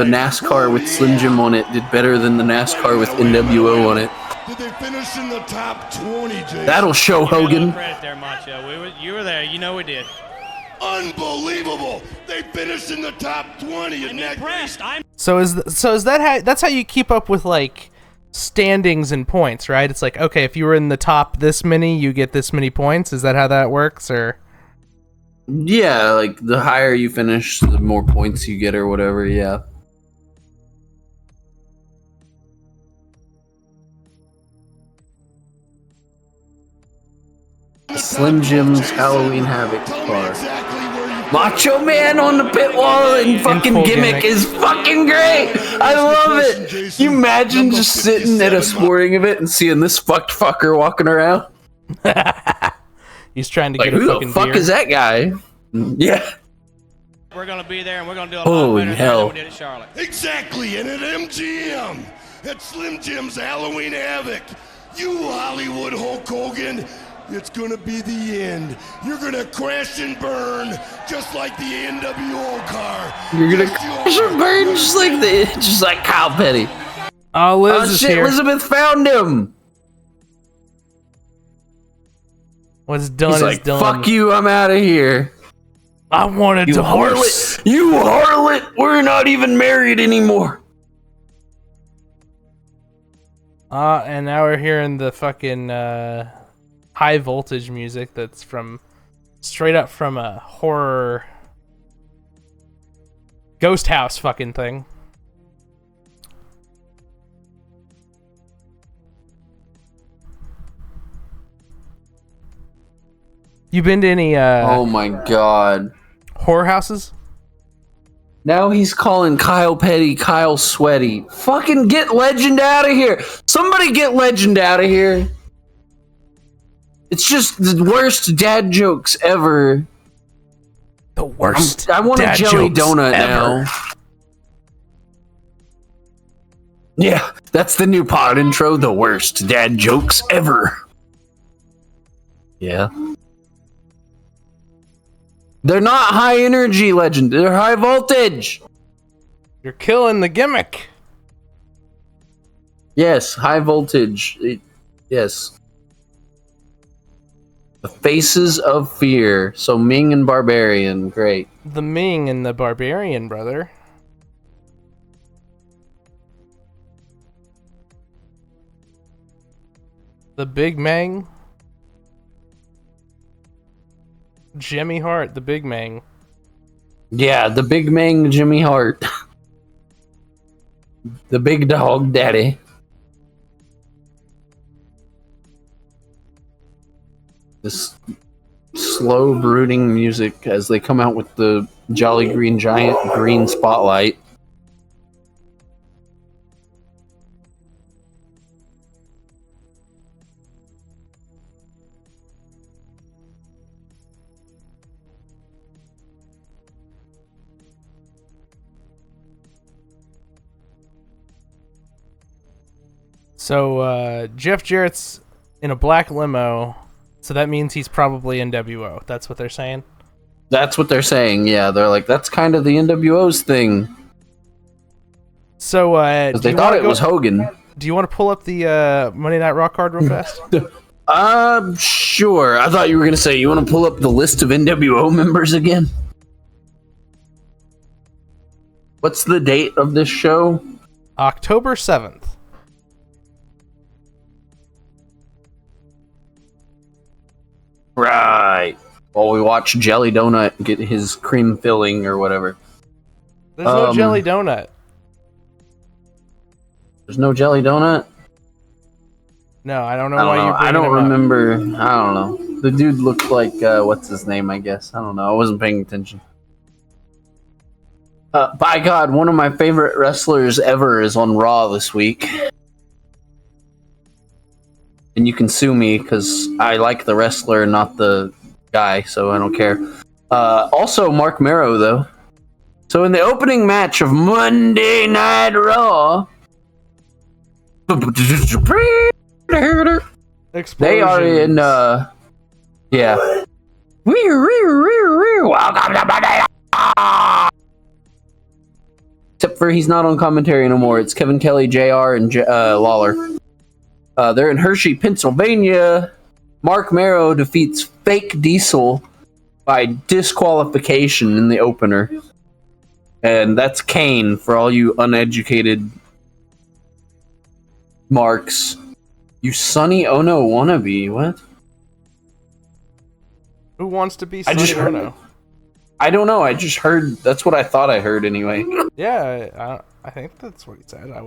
NASCAR with Slim Jim on it did better than the NASCAR with NWO on it. Did they finish in the top 20, Jason? That'll show happened. Give you a Hogan. little credit there, Macho. You were there. You know we did. Unbelievable! They finished in the top 20 in that Impressed. I'm So is that how that's how you keep up with like standings and points, right? It's like, okay, if you were in the top this many, you get this many points. Is that how that works, or? Yeah, like the higher you finish, the more points you get or whatever, yeah. Slim Jim's Halloween Havoc car. Macho Man on the pit wall and fucking full gimmick gimmick. is fucking great. I love it. Can you imagine just sitting at a sporting event and seeing this fucked fucker walking around? He's trying to Like, get a who the fucking fuck beer. is that guy? Yeah. We're gonna be there, and we're gonna do a lot Holy better hell. than we did at Charlotte. Exactly, and at MGM, at Slim Jim's Halloween Havoc, you Hollywood Hulk Hogan, it's gonna be the end. You're gonna crash and burn, just like the NWO car. You're gonna Yes, you crash are. and burn just like Kyle Petty. Oh, Liz Oh is shit, here. Elizabeth found him. What's done He's is like, done. fuck you, I'm out of here. I wanted You divorce. harlot! You harlot! We're not even married anymore. And now we're hearing the fucking high voltage music that's from straight up from a horror ghost house fucking thing. You been to any Oh my god. horror houses? Now he's calling Kyle Petty Kyle Sweaty. Fucking get Legend out of here. Somebody get Legend out of here. It's just the worst dad jokes ever. The worst. I want a dad jelly jokes donut ever. now. Yeah, that's the new pod intro, the worst dad jokes ever. Yeah. They're not high energy, Legend. They're high voltage. You're killing the gimmick. Yes, high voltage. Yes. The Faces of Fear. So Ming and Barbarian. Great. The Ming and the Barbarian, brother. The Big Mang. Jimmy Hart, the Big Mang. Yeah, the Big Mang Jimmy Hart. The Big Dog Daddy. This slow brooding music as they come out with the Jolly Green Giant green spotlight. So, Jeff Jarrett's in a black limo, so that means he's probably NWO. That's what they're saying? That's what they're saying, yeah. They're like, that's kind of the NWO's thing. So, they thought it was Hogan. Do you want to pull up the Monday Night Raw card real fast? Sure. I thought you were going to say, you want to pull up the list of NWO members again? What's the date of this show? October 7th. Right. While we watch Jelly Donut get his cream filling or whatever. There's no Jelly Donut. There's no Jelly Donut? No, I don't know why you're bringing I don't him up. remember. I don't know. The dude looked like, what's his name, I guess. I don't know. I wasn't paying attention. By God, one of my favorite wrestlers ever is on Raw this week. And you can sue me because I like the wrestler, not the guy, so I don't care. Also, Mark Marrow, though. So in the opening match of Monday Night Raw, they are in, yeah. Welcome to Monday Night. Except for he's not on commentary no more. It's Kevin Kelly, JR, and Lawler. They're in Hershey, Pennsylvania. Mark Marrow defeats Fake Diesel by disqualification in the opener. And that's Kane for all you uneducated marks. You Sonny Ono wannabe. What? Who wants to be Sonny Ono? I don't know. I just heard. That's what I thought I heard anyway. Yeah, I think that's what he said. I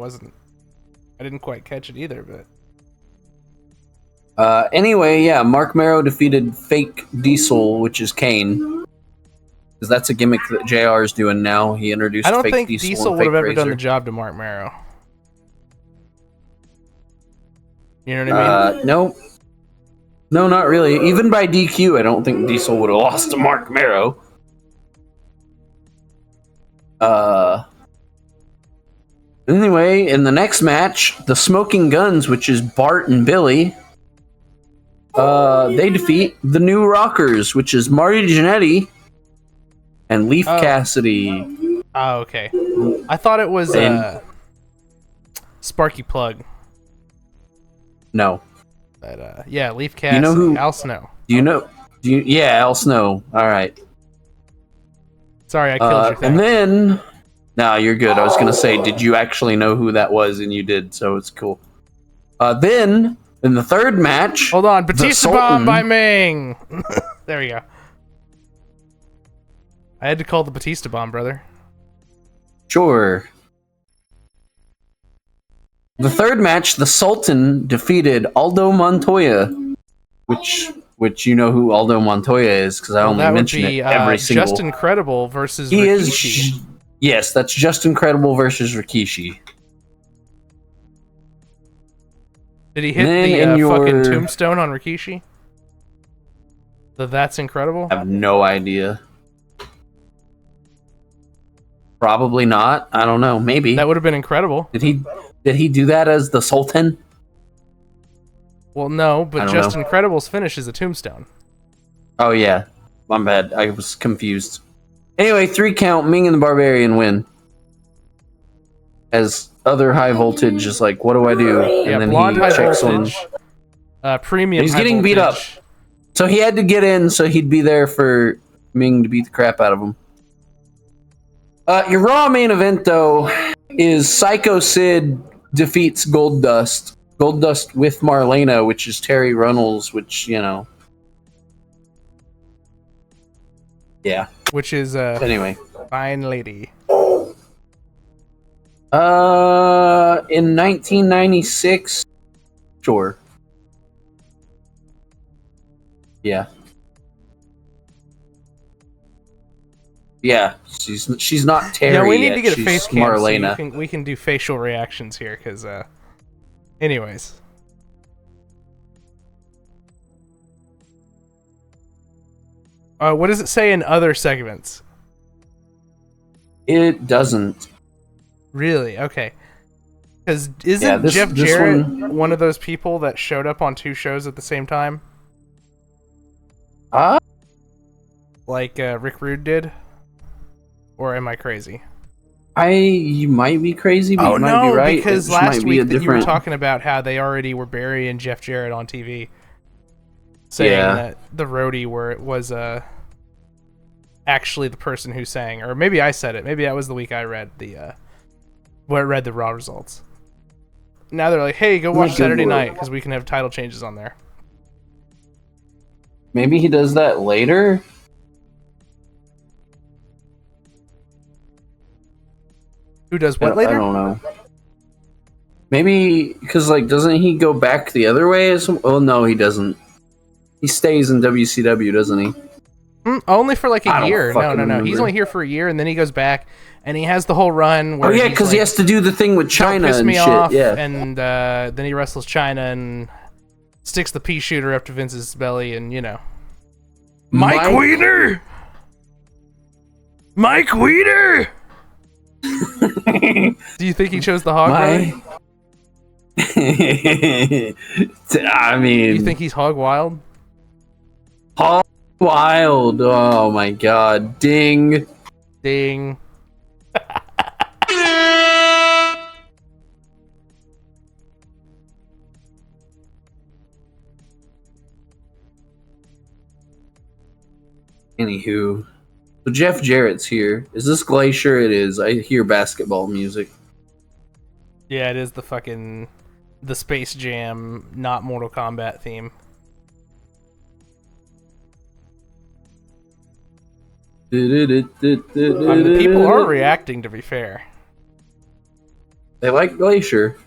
didn't quite catch it either, but... Anyway, yeah, Mark Marrow defeated Fake Diesel, which is Kane. Because that's a gimmick that JR is doing now. He introduced Fake Diesel. I don't think Diesel would have ever done the job to Mark Marrow. You know what I mean? No. No, not really. Even by DQ, I don't think Diesel would have lost to Mark Marrow. Anyway, in the next match, the Smoking Guns, which is Bart and Billy, they defeat the New Rockers, which is Marty Jannetty and Leaf Cassidy. Oh, okay. I thought it was Sparky Plug. No. But, yeah, Leaf Cassidy. You know who? Al Snow. Yeah, Al Snow. All right. Sorry, I killed your thing. And then... No, you're good. I was going to say, did you actually know who that was? And you did, so it's cool. Then, in the third match... Hold on. Batista Bomb by Ming! There we go. I had to call the Batista Bomb, brother. Sure. The third match, the Sultan defeated Aldo Montoya, which you know who Aldo Montoya is, because I only mention it every single... Just Incredible versus Rikishi. Yes, that's Just Incredible versus Rikishi. Did he hit the fucking tombstone on Rikishi? That's Incredible? I have no idea. Probably not. I don't know. Maybe. That would have been incredible. Did he Did he do that as the Sultan? Well, no, but I don't Just know. Incredible's finish is a tombstone. Oh yeah, my bad. I was confused. Anyway, 3 count. Ming and the Barbarian win. As other high voltage is like, what do I do? And Yeah, then blonde he high checks voltage. Premium. He's high getting beat up. voltage. So he had to get in, so he'd be there for Ming to beat the crap out of him. Your Raw main event, though, is Psycho Sid defeats Goldust. Goldust with Marlena, which is Terry Runnels, which, you know. Yeah. Which is Anyway. fine lady. In 1996, sure. Yeah. Yeah, she's not Terry. Yeah, we need yet. to get a She's face cam Marlena. so we can do facial reactions here, because, anyways. What does it say in other segments? It doesn't. Really? Okay. Because isn't Jeff Jarrett one of those people that showed up on 2 shows at the same time? Like Rick Rude did? Or am I crazy? You might be crazy, but you might be right. Because it last might be week a you were different... talking about how they already were burying Jeff Jarrett on TV. Saying that the roadie was actually the person who sang. Or maybe I said it. Maybe that was the week I read the Raw results. Now they're like, hey, go watch Saturday Night, because we can have title changes on there. Maybe he does that later? Who does what later? I don't know. Maybe, because, like, doesn't he go back the other way? Oh, no, he doesn't. He stays in WCW, doesn't he? Only for like a year. No. Remember. He's only here for a year, and then he goes back, and he has the whole run where because he has to do the thing with China piss and me shit. off, Yeah. And then he wrestles China and sticks the pea shooter up to Vince's belly, and, you know. Mike Wiener! Mike Wiener! Do you think he chose the hog run? I mean... You think he's hog wild? Hog wild. Oh my god. Ding. Ding. Anywho. So Jeff Jarrett's here. Is this Glacier? It is. I hear basketball music. Yeah, it is the Space Jam, not Mortal Kombat theme. The people are reacting, to be fair. They like Glacier.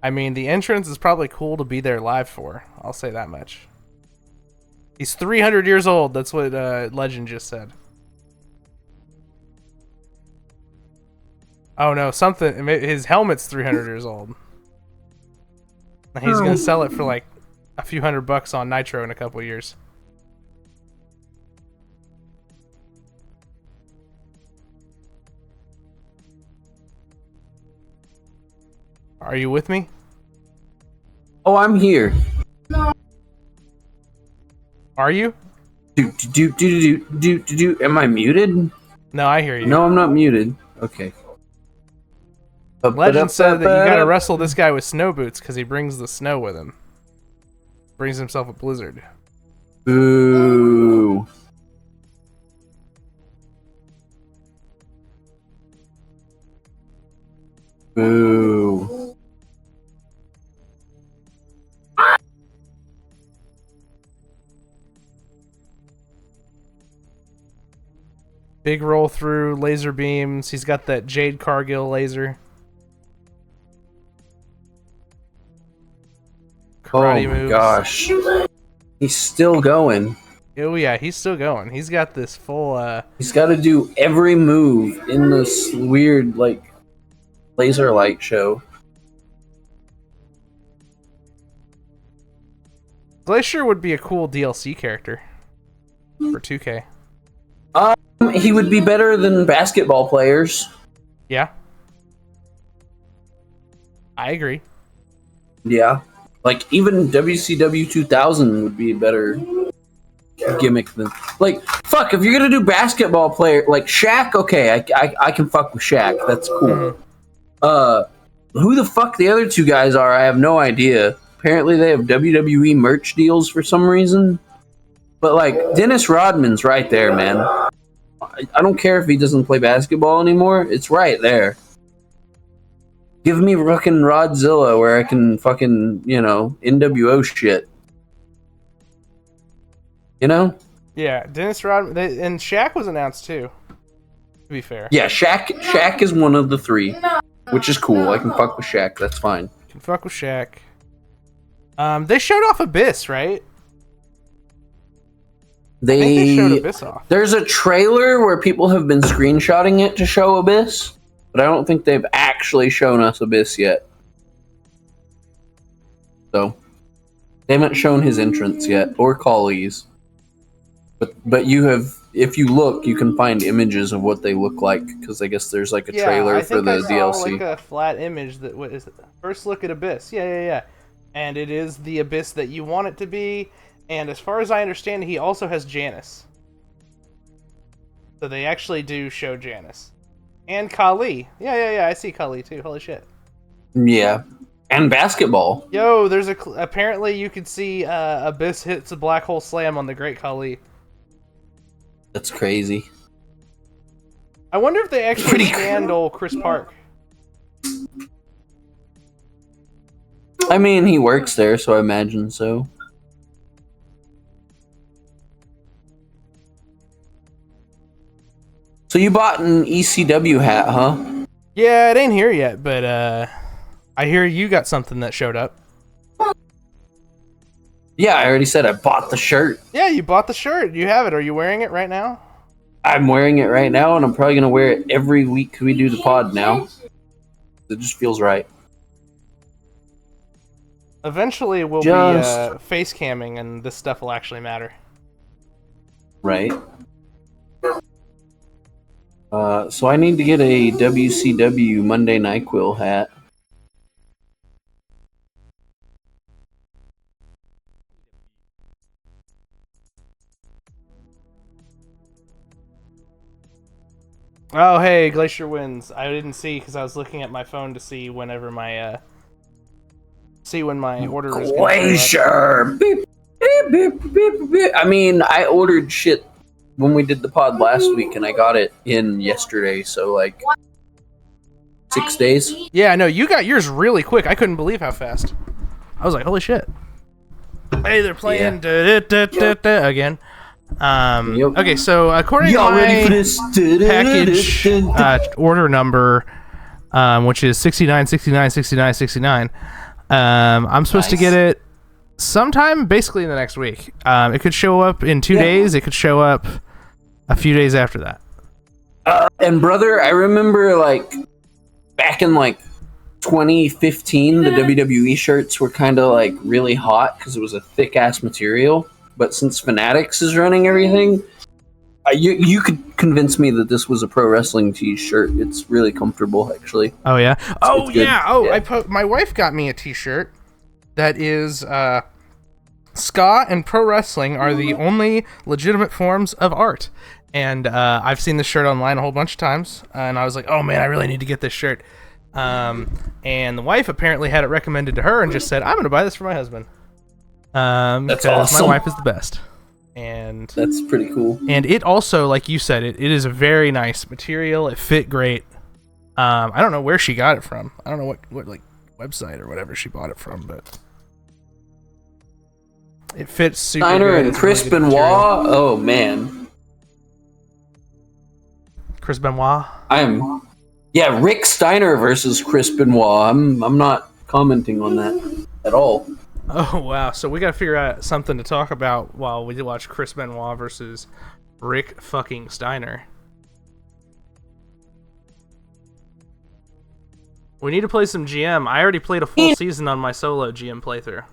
I mean, the entrance is probably cool to be there live for. I'll say that much. He's 300 years old. That's what Legend just said. Oh no, his helmet's 300 years old. And he's gonna sell it for like a few $100 on Nitro in a couple years. Are you with me? Oh, I'm here. Are you? Am I muted? No, I hear you. No, I'm not muted. Okay. Legend said that you gotta wrestle this guy with snow boots because he brings the snow with him. Brings himself a blizzard. Boo. Boo. Big roll through, laser beams. He's got that Jade Cargill laser. Karate Oh my moves. gosh. He's still going. Oh yeah, he's still going. He's got this full He's got to do every move in this weird, like, laser light show. Glacier would be a cool DLC character for 2K. He would be better than basketball players. Yeah. I agree. Yeah. Like, even WCW 2000 would be a better gimmick than... Like, fuck, if you're gonna do basketball player... Like, Shaq, okay, I can fuck with Shaq. That's cool. Who the fuck the other two guys are, I have no idea. Apparently they have WWE merch deals for some reason. But, like, Dennis Rodman's right there, man. I don't care if he doesn't play basketball anymore. It's right there. Give me fucking Rodzilla where I can fucking, NWO shit. You know? Yeah, Dennis Rodman and Shaq was announced too. To be fair. Yeah, Shaq is one of the three, which is cool. I can fuck with Shaq. That's fine. Can fuck with Shaq. They showed off Abyss, right? I think they showed Abyss off. There's a trailer where people have been screenshotting it to show Abyss, but I don't think they've actually shown us Abyss yet. So, they haven't shown his entrance yet, or Kali's. But you have, if you look, you can find images of what they look like, because I guess there's like a trailer for the DLC. I saw like a flat image that what is it? First look at Abyss. Yeah. And it is the Abyss that you want it to be. And as far as I understand, he also has Janice. So they actually do show Janice. And Kali. Yeah, I see Kali too. Holy shit. Yeah. And basketball. Yo, there's apparently you could see Abyss hits a black hole slam on the Great Kali. That's crazy. I wonder if they actually handle Chris Park. I mean, he works there, so I imagine so. So you bought an ECW hat, huh? Yeah, it ain't here yet, but I hear you got something that showed up. Yeah, I already said I bought the shirt. Yeah, you bought the shirt. You have it. Are you wearing it right now? I'm wearing it right now, and I'm probably going to wear it every week we do the pod now. It just feels right. Eventually, we'll be face camming, and this stuff will actually matter. Right. So I need to get a WCW Monday NyQuil hat. Oh, hey, Glacier wins. I didn't see because I was looking at my phone to see whenever my when my order was. Glacier. Beep, beep, beep, beep, beep. I mean, I ordered shit when we did the pod last week, and I got it in yesterday. So like 6 days. Yeah, no, you got yours really quick. I couldn't believe how fast. I was like, holy shit. Hey, they're playing again. Okay, so according to my package order number, which is 69696969, I'm supposed to get it sometime basically in the next week. It could show up in 2 days. It could show up a few days after that. And brother, I remember like back in like 2015, the WWE shirts were kind of like really hot because it was a thick ass material. But since Fanatics is running everything, you could convince me that this was a pro wrestling t-shirt. It's really comfortable, actually. Oh yeah. It's yeah. Oh, yeah. My wife got me a t-shirt that is ska and pro wrestling are the only legitimate forms of art. And I've seen this shirt online a whole bunch of times, and I was like, oh man, I really need to get this shirt. And the wife apparently had it recommended to her and just said, I'm going to buy this for my husband. That's because awesome. My wife is the best. And that's pretty cool. And it also, like you said, it is a very nice material. It fit great. I don't know where she got it from. I don't know what like website or whatever she bought it from, but it fits super Steiner good. and Chris Benoit. Oh man, Chris Benoit. Rick Steiner versus Chris Benoit. I'm not commenting on that at all. Oh wow! So we gotta figure out something to talk about while we watch Chris Benoit versus Rick fucking Steiner. We need to play some GM. I already played a full season on my solo GM playthrough.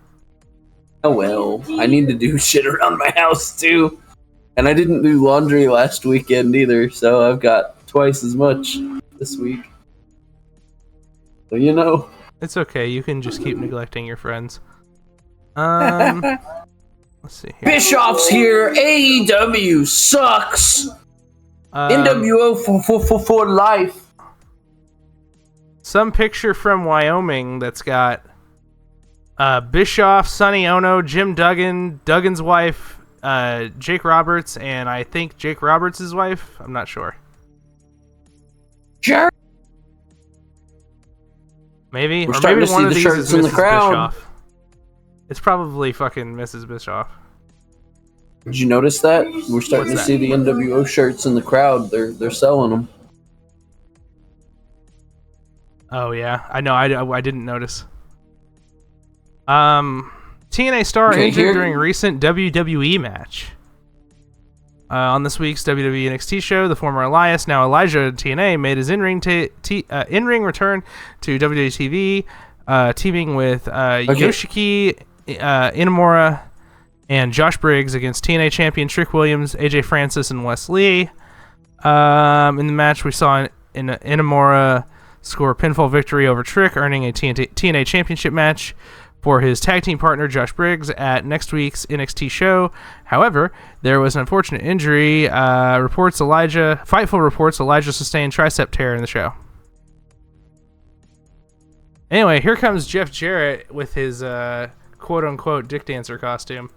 Oh well, I need to do shit around my house too, and I didn't do laundry last weekend either, so I've got twice as much this week. So you know. It's okay. You can just keep neglecting your friends. Let's see here. Bischoff's here. AEW sucks. NWO for life. Some picture from Wyoming that's got Bischoff, Sonny Ono, Jim Duggan, Duggan's wife, Jake Roberts, and I think Jake Roberts' wife. I'm not sure. Sure. Maybe. We're Or starting maybe to one see of the these shirts is in the Mrs. crowd. Bischoff. It's probably fucking Mrs. Bischoff. Did you notice that? We're starting What's to that? see the NWO shirts in the crowd. They're selling them. Oh yeah, I know. I didn't notice. TNA star Okay, injured here- during recent WWE match. On this week's WWE NXT show, the former Elias, now Elijah TNA, made his in-ring return to WWE TV, teaming with Yoshiki Inamura and Josh Briggs against TNA champion Trick Williams, AJ Francis, and Wes Lee. In the match, we saw Inamura score a pinfall victory over Trick, earning a TNA championship match for his tag team partner Josh Briggs at next week's NXT show. However, there was an unfortunate injury. Fightful reports Elijah sustained tricep tear in the show. Anyway, here comes Jeff Jarrett with his quote-unquote dick dancer costume.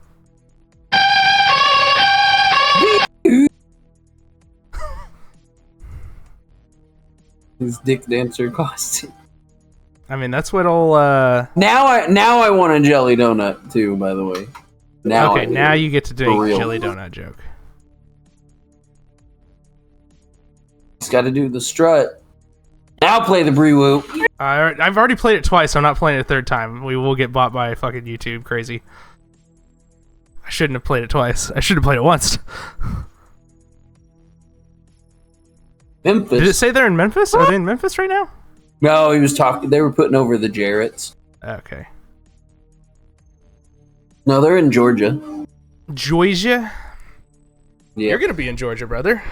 His dick dancer costume. I mean, that's what old... Now I want a jelly donut too. By the way. Okay, now you get to do For a real. jelly donut joke. He's got to do the strut. Now play the Bree Whoop. I've already played it twice, so I'm not playing it a third time. We will get bought by fucking YouTube. Crazy. I shouldn't have played it twice. I should have played it once. Memphis. Did it say they're in Memphis? Are they in Memphis right now? No, he was talking. They were putting over the Jarretts. Okay. No, they're in Georgia. Georgia? Yeah, You're gonna be in Georgia, brother.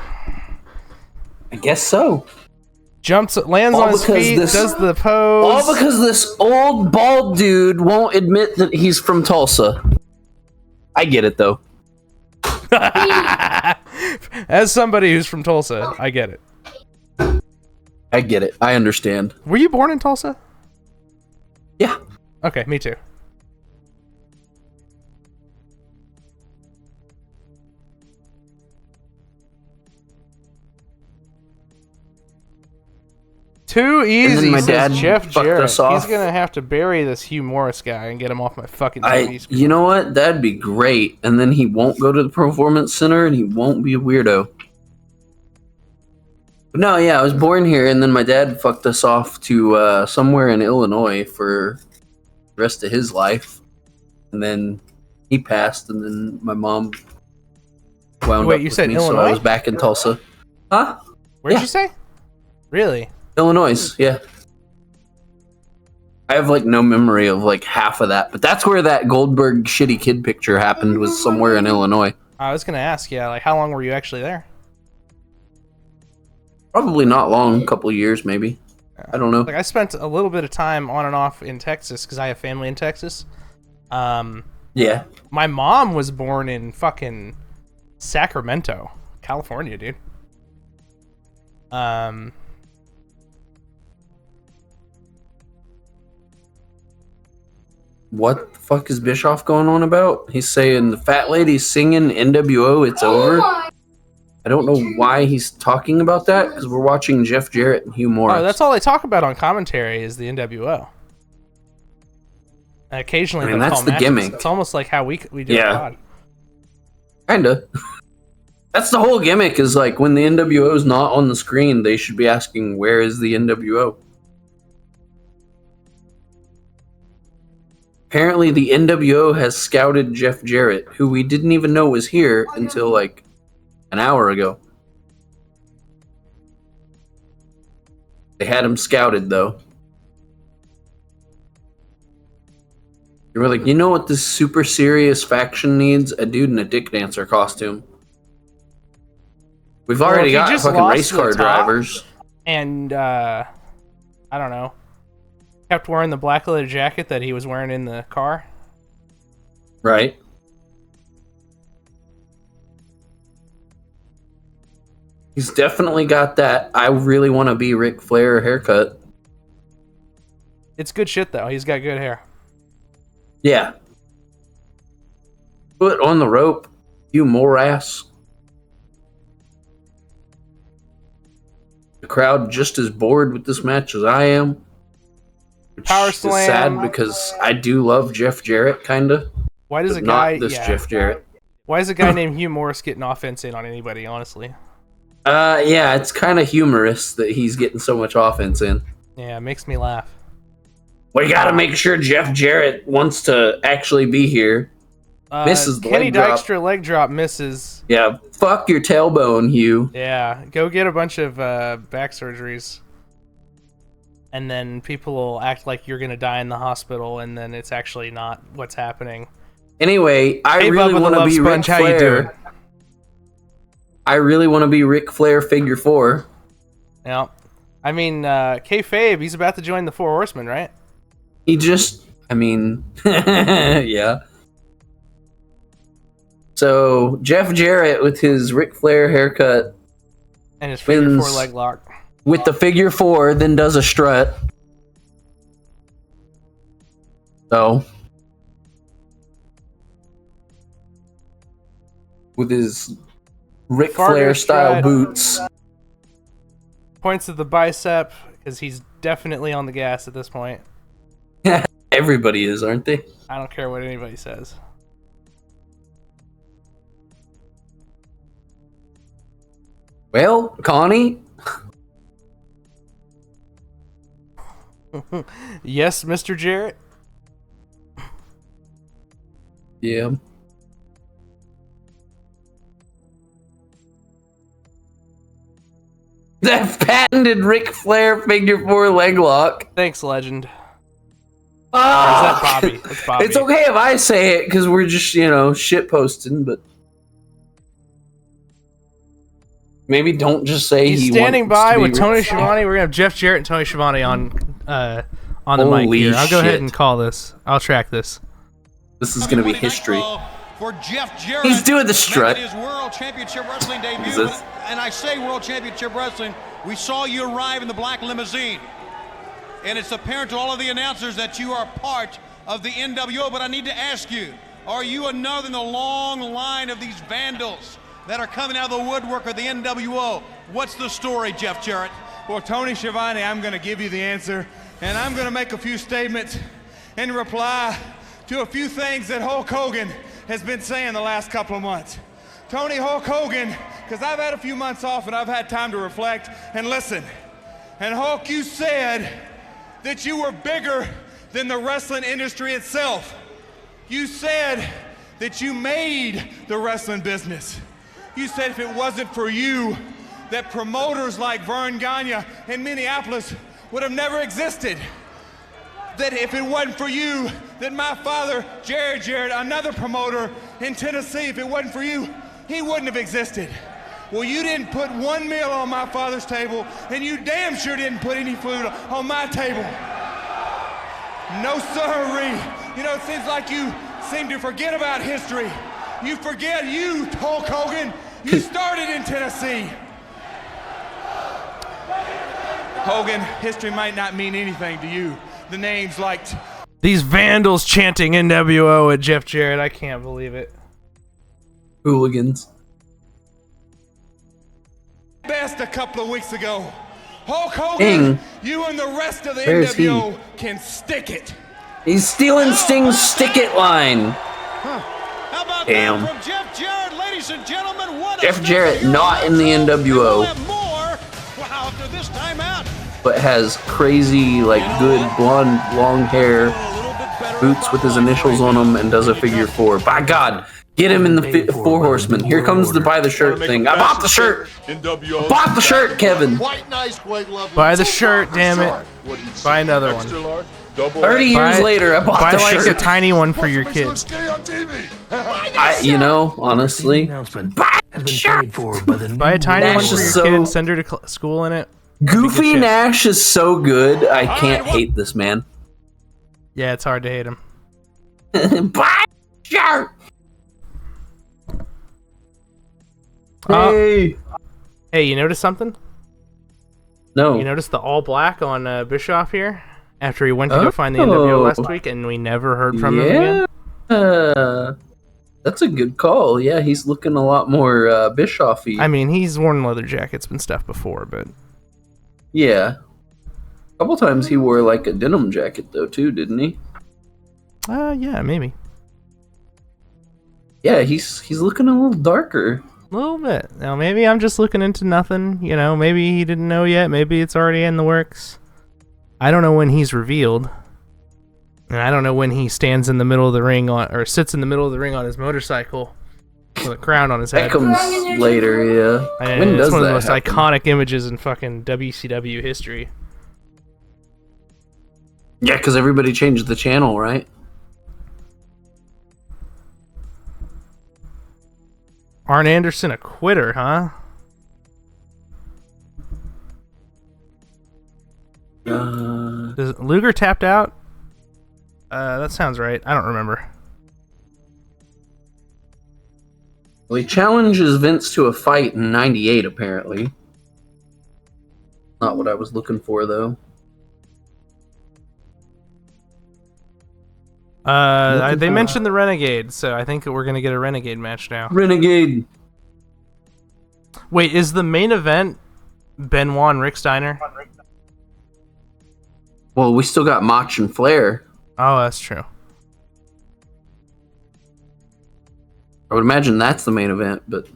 I guess so. Lands All on his because feet, this- does the pose. All because this old bald dude won't admit that he's from Tulsa. I get it though. As somebody who's from Tulsa, I get it. I get it. I understand. Were you born in Tulsa? Yeah. Okay, me too. Too easy, my says dad Jeff fucked Jarrett. us off. He's gonna have to bury this Hugh Morris guy and get him off my fucking TV I. screen. You know what? That'd be great. And then he won't go to the performance center, and he won't be a weirdo. But no, yeah, I was born here, and then my dad fucked us off to somewhere in Illinois for the rest of his life, and then he passed, and then my mom wound Wait, up you with said me, so I Illinois? was back in Tulsa. Huh? Where'd yeah. you say? Really? Illinois, yeah. I have like no memory of like half of that, but that's where that Goldberg shitty kid picture happened, was somewhere in Illinois. I was gonna ask, yeah, like how long were you actually there? Probably not long, a couple of years maybe. I don't know. Like I spent a little bit of time on and off in Texas because I have family in Texas. Yeah. My mom was born in fucking Sacramento, California, dude. What the fuck is Bischoff going on about? He's saying the fat lady's singing NWO, it's over. I don't know why he's talking about that, because we're watching Jeff Jarrett and Hugh Morris. Oh, that's all they talk about on commentary is the NWO. And occasionally, I mean, they'll that's call the matches. gimmick. It's almost like how we do Yeah. the pod. Kinda. That's the whole gimmick, is like when the NWO is not on the screen, they should be asking, where is the NWO? Apparently the NWO has scouted Jeff Jarrett, who we didn't even know was here until like an hour ago. They had him scouted though. They were like, you know what this super serious faction needs? A dude in a dick dancer costume. We've Well, already if you got just fucking lost race the car top- drivers. And I don't know, Kept wearing the black leather jacket that he was wearing in the car. Right. He's definitely got that I really want to be Ric Flair haircut. It's good shit, though. He's got good hair. Yeah. Foot on the rope, you morass. The crowd just as bored with this match as I am. Which Power is slam. sad because I do love Jeff Jarrett, kinda. Why does But a guy... not this Jeff Jarrett. Why is a guy named Hugh Morris getting offense in on anybody, honestly? Yeah, it's kind of humorous that he's getting so much offense in. Yeah, it makes me laugh. We gotta make sure Jeff Jarrett wants to actually be here. Misses the Kenny leg drop. Dykstra leg drop misses. Yeah, fuck your tailbone, Hugh. Yeah, go get a bunch of back surgeries. And then people will act like you're gonna die in the hospital, and then it's actually not what's happening. Anyway, I Hey, really Bubba the want to Love be Ric Sponge, how you doing? Flair. I really want to be Ric Flair figure 4. Yeah. I mean, kayfabe, he's about to join the Four Horsemen, right? He just, I mean, yeah. So, Jeff Jarrett with his Ric Flair haircut And his figure wins 4 leg lock. with the figure 4, then does a strut. So, with his Ric Fargo Flair style strut. boots. Points at the bicep, because he's definitely on the gas at this point. Everybody is, aren't they? I don't care what anybody says. Well, Connie. Yes, Mr. Jarrett? Yeah. That patented Ric Flair figure 4 leg lock. Thanks, legend. Oh, Or is that Bobby? It's Bobby. It's okay if I say it because we're just, shit posting, but maybe don't just say He's he standing wants by to be with Tony Ric Flair. Schiavone. We're gonna have Jeff Jarrett and Tony Schiavone on the mic Holy here. I'll go ahead shit. and call this. I'll track this. This is gonna be history. For Jeff Jarrett, He's doing the strut. making his World Championship Wrestling debut. Is this- And I say World Championship Wrestling, we saw you arrive in the black limousine. And it's apparent to all of the announcers that you are part of the NWO, but I need to ask you, are you another in the long line of these vandals that are coming out of the woodwork of the NWO? What's the story, Jeff Jarrett? Well, Tony Schiavone, I'm going to give you the answer, and I'm going to make a few statements in reply to a few things that Hulk Hogan has been saying the last couple of months. Tony, Hulk Hogan, because I've had a few months off and I've had time to reflect and listen. And Hulk, you said that you were bigger than the wrestling industry itself. You said that you made the wrestling business. You said if it wasn't for you, that promoters like Vern Gagne in Minneapolis would have never existed. That if it wasn't for you, that my father, Jerry Jarrett, another promoter in Tennessee, if it wasn't for you, he wouldn't have existed. Well, you didn't put one meal on my father's table, and you damn sure didn't put any food on my table. No sirree. It seems like you seem to forget about history. You forget you, Hulk Hogan. You started in Tennessee. Hogan, history might not mean anything to you. The names like... These vandals chanting NWO at Jeff Jarrett. I can't believe it. Hooligans. Best a couple of weeks ago. Hulk Hogan, Sting. you and the rest of the Where is he? NWO can stick it. He's stealing Sting's stick it line. How about Damn. that from Jeff Jarrett, ladies and gentlemen? What Jeff a Jarrett, figure not in the and we'll NWO. have more. Wow, after this time out. But has crazy, good blonde, long hair, boots with his initials on them, and does a figure 4. By God, get him in the 4 Horsemen. Here comes the buy the shirt thing. I bought the shirt. I bought the shirt, Kevin. Quite nice, quite lovely. Buy the shirt, damn it. Buy another one. 30 years later, I bought Buy the like shirt. a tiny one for your kids. Honestly, buy the shirt. Buy a tiny Nash one for is your so- kid and send her to school in it. Goofy shit. Nash is so good. I can't hate this man. Yeah, it's hard to hate him. Bye, shark. Hey, you notice something? No. You notice the all black on Bischoff here after he went to go find the NWO last week, and we never heard from him again. That's a good call. Yeah, he's looking a lot more Bischoff-y. I mean, he's worn leather jackets and stuff before, but yeah, a couple times he wore like a denim jacket though too, didn't he? yeah, maybe Yeah, he's looking a little darker. a little bit. Now, maybe I'm just looking into nothing. You know, maybe he didn't know yet. Maybe it's already in the works. I don't know when he's revealed. And I don't know when he stands in the middle of the ring or sits in the middle of the ring on his motorcycle with a crown on his head. That comes later, yeah. And When it's does one of the that most happen? iconic images in fucking WCW history. Yeah, because everybody changed the channel, right? Arn Anderson, a quitter, huh? Does Luger tapped out? That sounds right. I don't remember. Well, he challenges Vince to a fight in '98, apparently. Not what I was looking for, though. They mentioned the Renegade, so I think that we're gonna get a Renegade match now. Renegade. Wait, is the main event Benoit and Rick Steiner? Well, we still got Mach and Flair. Oh, that's true. I would imagine that's the main event, but...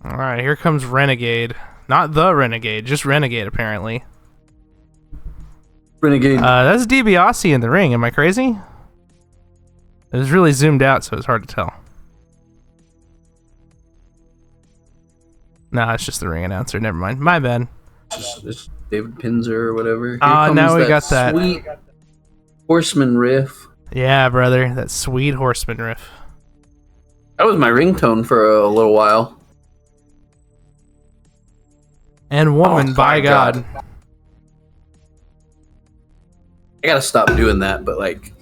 Alright, here comes Renegade. Not the Renegade, just Renegade, apparently. Renegade. That's DiBiase in the ring, am I crazy? It was really zoomed out, so it's hard to tell. Nah, it's just the ring announcer, never mind. My bad. It's David Pinzer or whatever. Now we got that. Sweet Horseman riff. Yeah, brother, that sweet Horseman riff. That was my ringtone for a little while. And woman, by God. I gotta stop doing that, but like,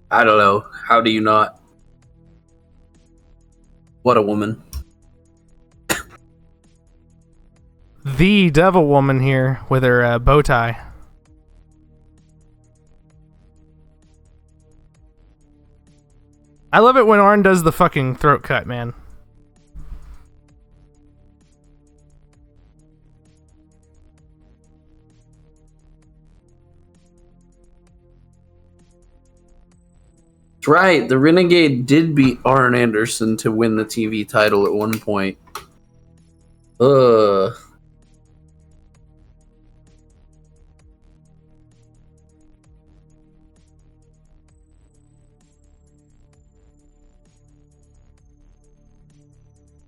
I don't know. How do you not? What a woman. The Devil Woman here with her bow tie. I love it when Arn does the fucking throat cut, man. That's right. The Renegade did beat Arn Anderson to win the TV title at one point.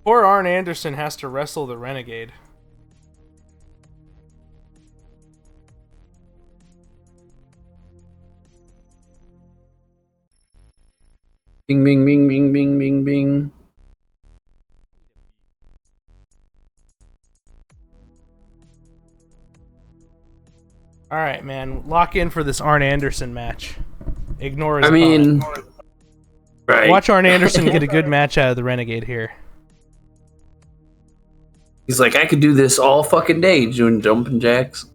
Poor Arn Anderson has to wrestle the Renegade. Bing, bing, bing, bing, bing, bing, bing. Alright, man. Lock in for this Arn Anderson match. Ignore his I mean, opponent. right. Watch Arn Anderson get a good match out of the Renegade here. He's like, I could do this all fucking day doing jumping jacks.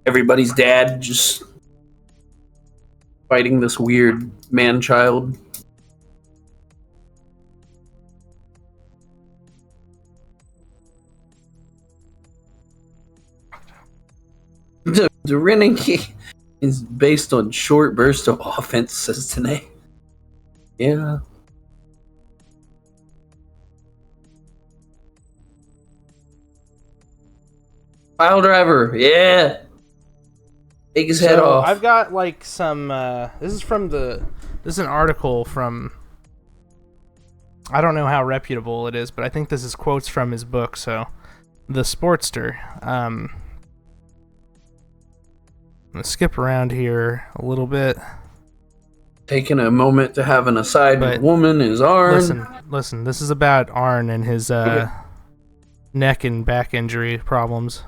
Everybody's dad just fighting this weird man-child. The Renegade is based on short bursts of offense, says today. Yeah. Pile driver, yeah. Take his head off. I've got like some. This is an article from. I don't know how reputable it is, but I think this is quotes from his book. So, The Sportster. I'm gonna skip around here a little bit. Taking a moment to have an aside with woman is Arn. Listen. This is about Arn and his neck and back injury problems.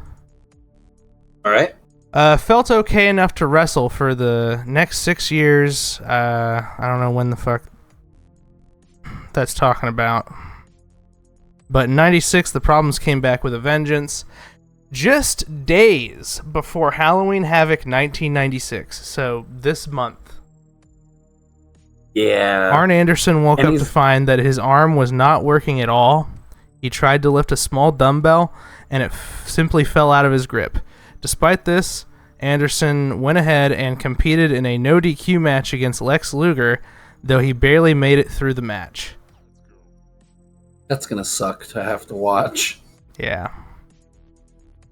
All right. Felt okay enough to wrestle for the next 6 years. I don't know when the fuck that's talking about. But in 96, the problems came back with a vengeance. Just days before Halloween Havoc 1996. So this month. Yeah. Arn Anderson woke up to find that his arm was not working at all. He tried to lift a small dumbbell, and it simply fell out of his grip. Despite this, Anderson went ahead and competed in a no DQ match against Lex Luger, though he barely made it through the match. That's gonna suck to have to watch. Yeah.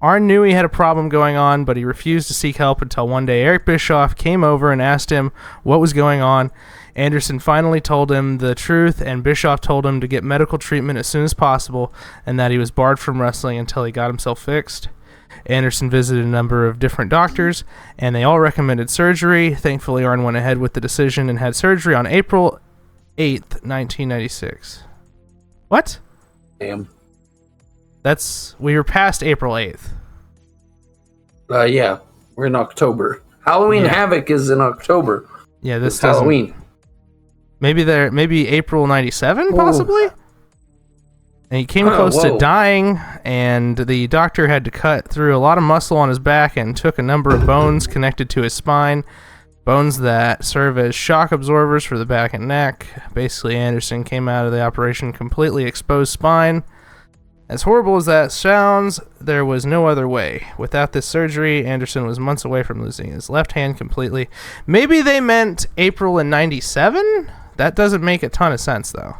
Arn knew he had a problem going on, but he refused to seek help until one day Eric Bischoff came over and asked him what was going on. Anderson finally told him the truth, and Bischoff told him to get medical treatment as soon as possible and that he was barred from wrestling until he got himself fixed. Anderson visited a number of different doctors, and they all recommended surgery. Thankfully, Arn went ahead with the decision and had surgery on April 8th, 1996. What? Damn. We were past April 8th. Yeah. We're in October. Halloween Havoc is in October. Yeah, this it's Halloween. Maybe April 97, possibly? And he came close to dying, and the doctor had to cut through a lot of muscle on his back and took a number of bones connected to his spine, bones that serve as shock absorbers for the back and neck. Basically, Anderson came out of the operation completely exposed spine. As horrible as that sounds, there was no other way. Without this surgery, Anderson was months away from losing his left hand completely. Maybe they meant April in 97? That doesn't make a ton of sense, though.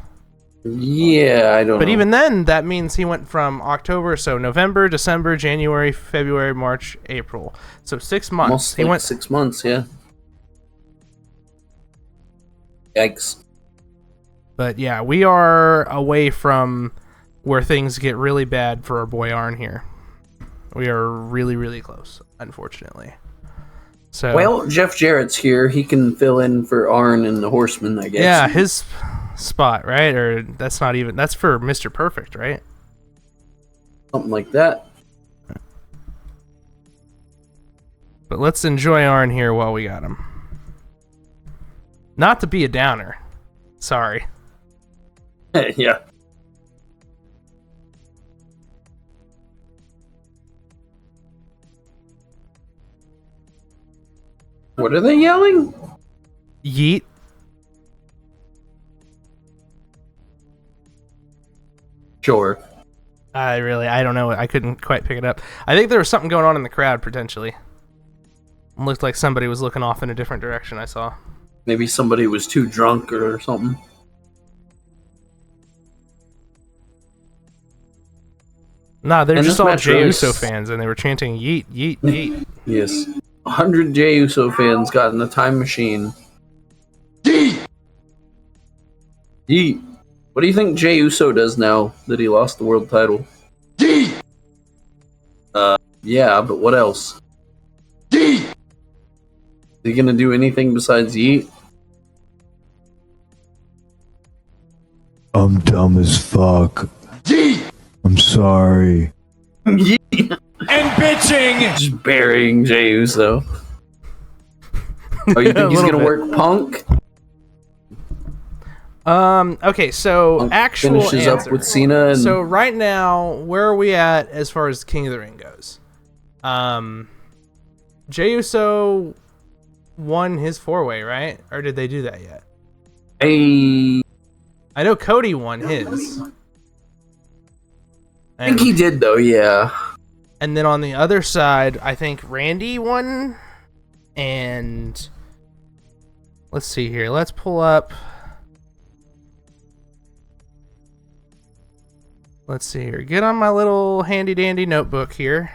Yeah, I don't know. But even then, that means he went from October, so November, December, January, February, March, April. So 6 months. Almost he went 6 months, yeah. Yikes. But yeah, we are away from where things get really bad for our boy Arn here. We are really, really close, unfortunately. So, well, Jeff Jarrett's here. He can fill in for Arn and the Horseman, I guess. Yeah, his spot, right? Or that's for Mr. Perfect, right? Something like that. But let's enjoy Arn here while we got him. Not to be a downer. Sorry. Yeah. What are they yelling? Yeet. Sure. I don't know. I couldn't quite pick it up. I think there was something going on in the crowd, potentially. It looked like somebody was looking off in a different direction, I saw. Maybe somebody was too drunk or something. Nah, they're just all Jey Uso fans, and they were chanting yeet, yeet, yeet. Yes. 100 Jey Uso fans got in the time machine. Yeet! Yeet. What do you think Jey Uso does now that he lost the world title? Yeet! Yeah, but what else? Yeet! Is he gonna do anything besides yeet? I'm dumb as fuck. Yeet! I'm sorry. Yeet! And bitching! Just burying Jey Uso. Oh, you think he's gonna work Punk? Okay, so Punk actual finishes answer. up with Cena. And So right now, where are we at as far as King of the Ring goes? Jey Uso won his 4-way, right? Or did they do that yet? I know Cody won his. I think he did, though, yeah. And then on the other side, I think Randy won. And let's see here. Let's pull up. Let's see here. Get on my little handy dandy notebook here.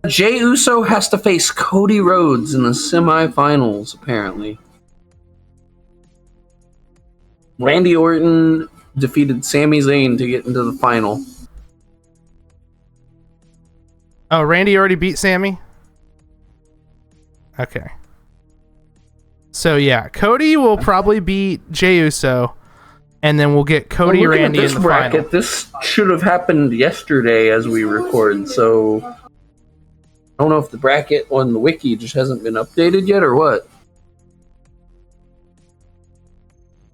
Jey Uso has to face Cody Rhodes in the semifinals, apparently. Randy Orton defeated Sami Zayn to get into the final. Oh, Randy already beat Sammy? Okay. So, yeah, Cody will probably beat Jey Uso, and then we'll get Cody Randy in the bracket, final. This should have happened yesterday as we record, so I don't know if the bracket on the wiki just hasn't been updated yet or what.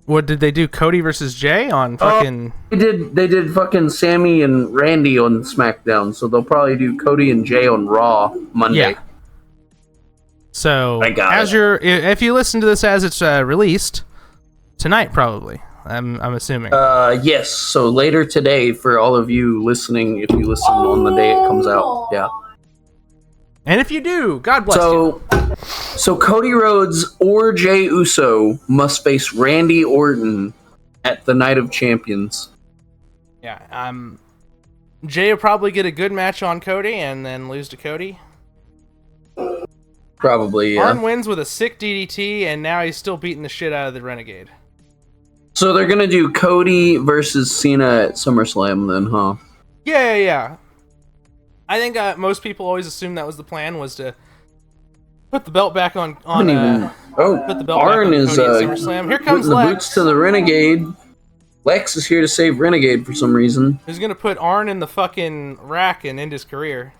What did they do? Cody versus Jay on fucking... They did fucking Sammy and Randy on SmackDown, so they'll probably do Cody and Jay on Raw Monday. Yeah. So, if you listen to this as it's released, tonight probably, I'm assuming. Yes, so later today for all of you listening, if you listen on the day it comes out, yeah. And if you do, God bless you. So Cody Rhodes or Jey Uso must face Randy Orton at the Night of Champions. Yeah, Jay will probably get a good match on Cody and then lose to Cody. Probably, yeah. Arn wins with a sick DDT, and now he's still beating the shit out of the Renegade. So they're gonna do Cody versus Cena at SummerSlam then, huh? Yeah. I think most people always assumed that was the plan, was to put the belt back on put the belt Arn back on is Cody at SummerSlam. Here comes putting the Lex. boots to the Renegade. Lex is here to save Renegade for some reason. Who's gonna put Arn in the fucking rack and end his career?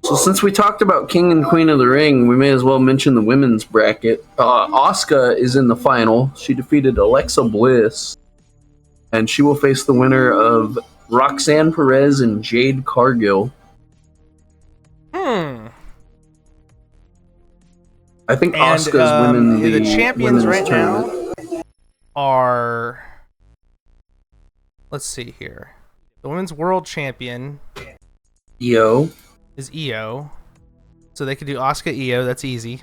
So since we talked about King and Queen of the Ring, we may as well mention the women's bracket. Asuka is in the final. She defeated Alexa Bliss, and she will face the winner of Roxanne Perez and Jade Cargill. I think Asuka's winning the champions right tournament. now are... Let's see here. The women's world champion Io is Io. So they could do Asuka Io, that's easy.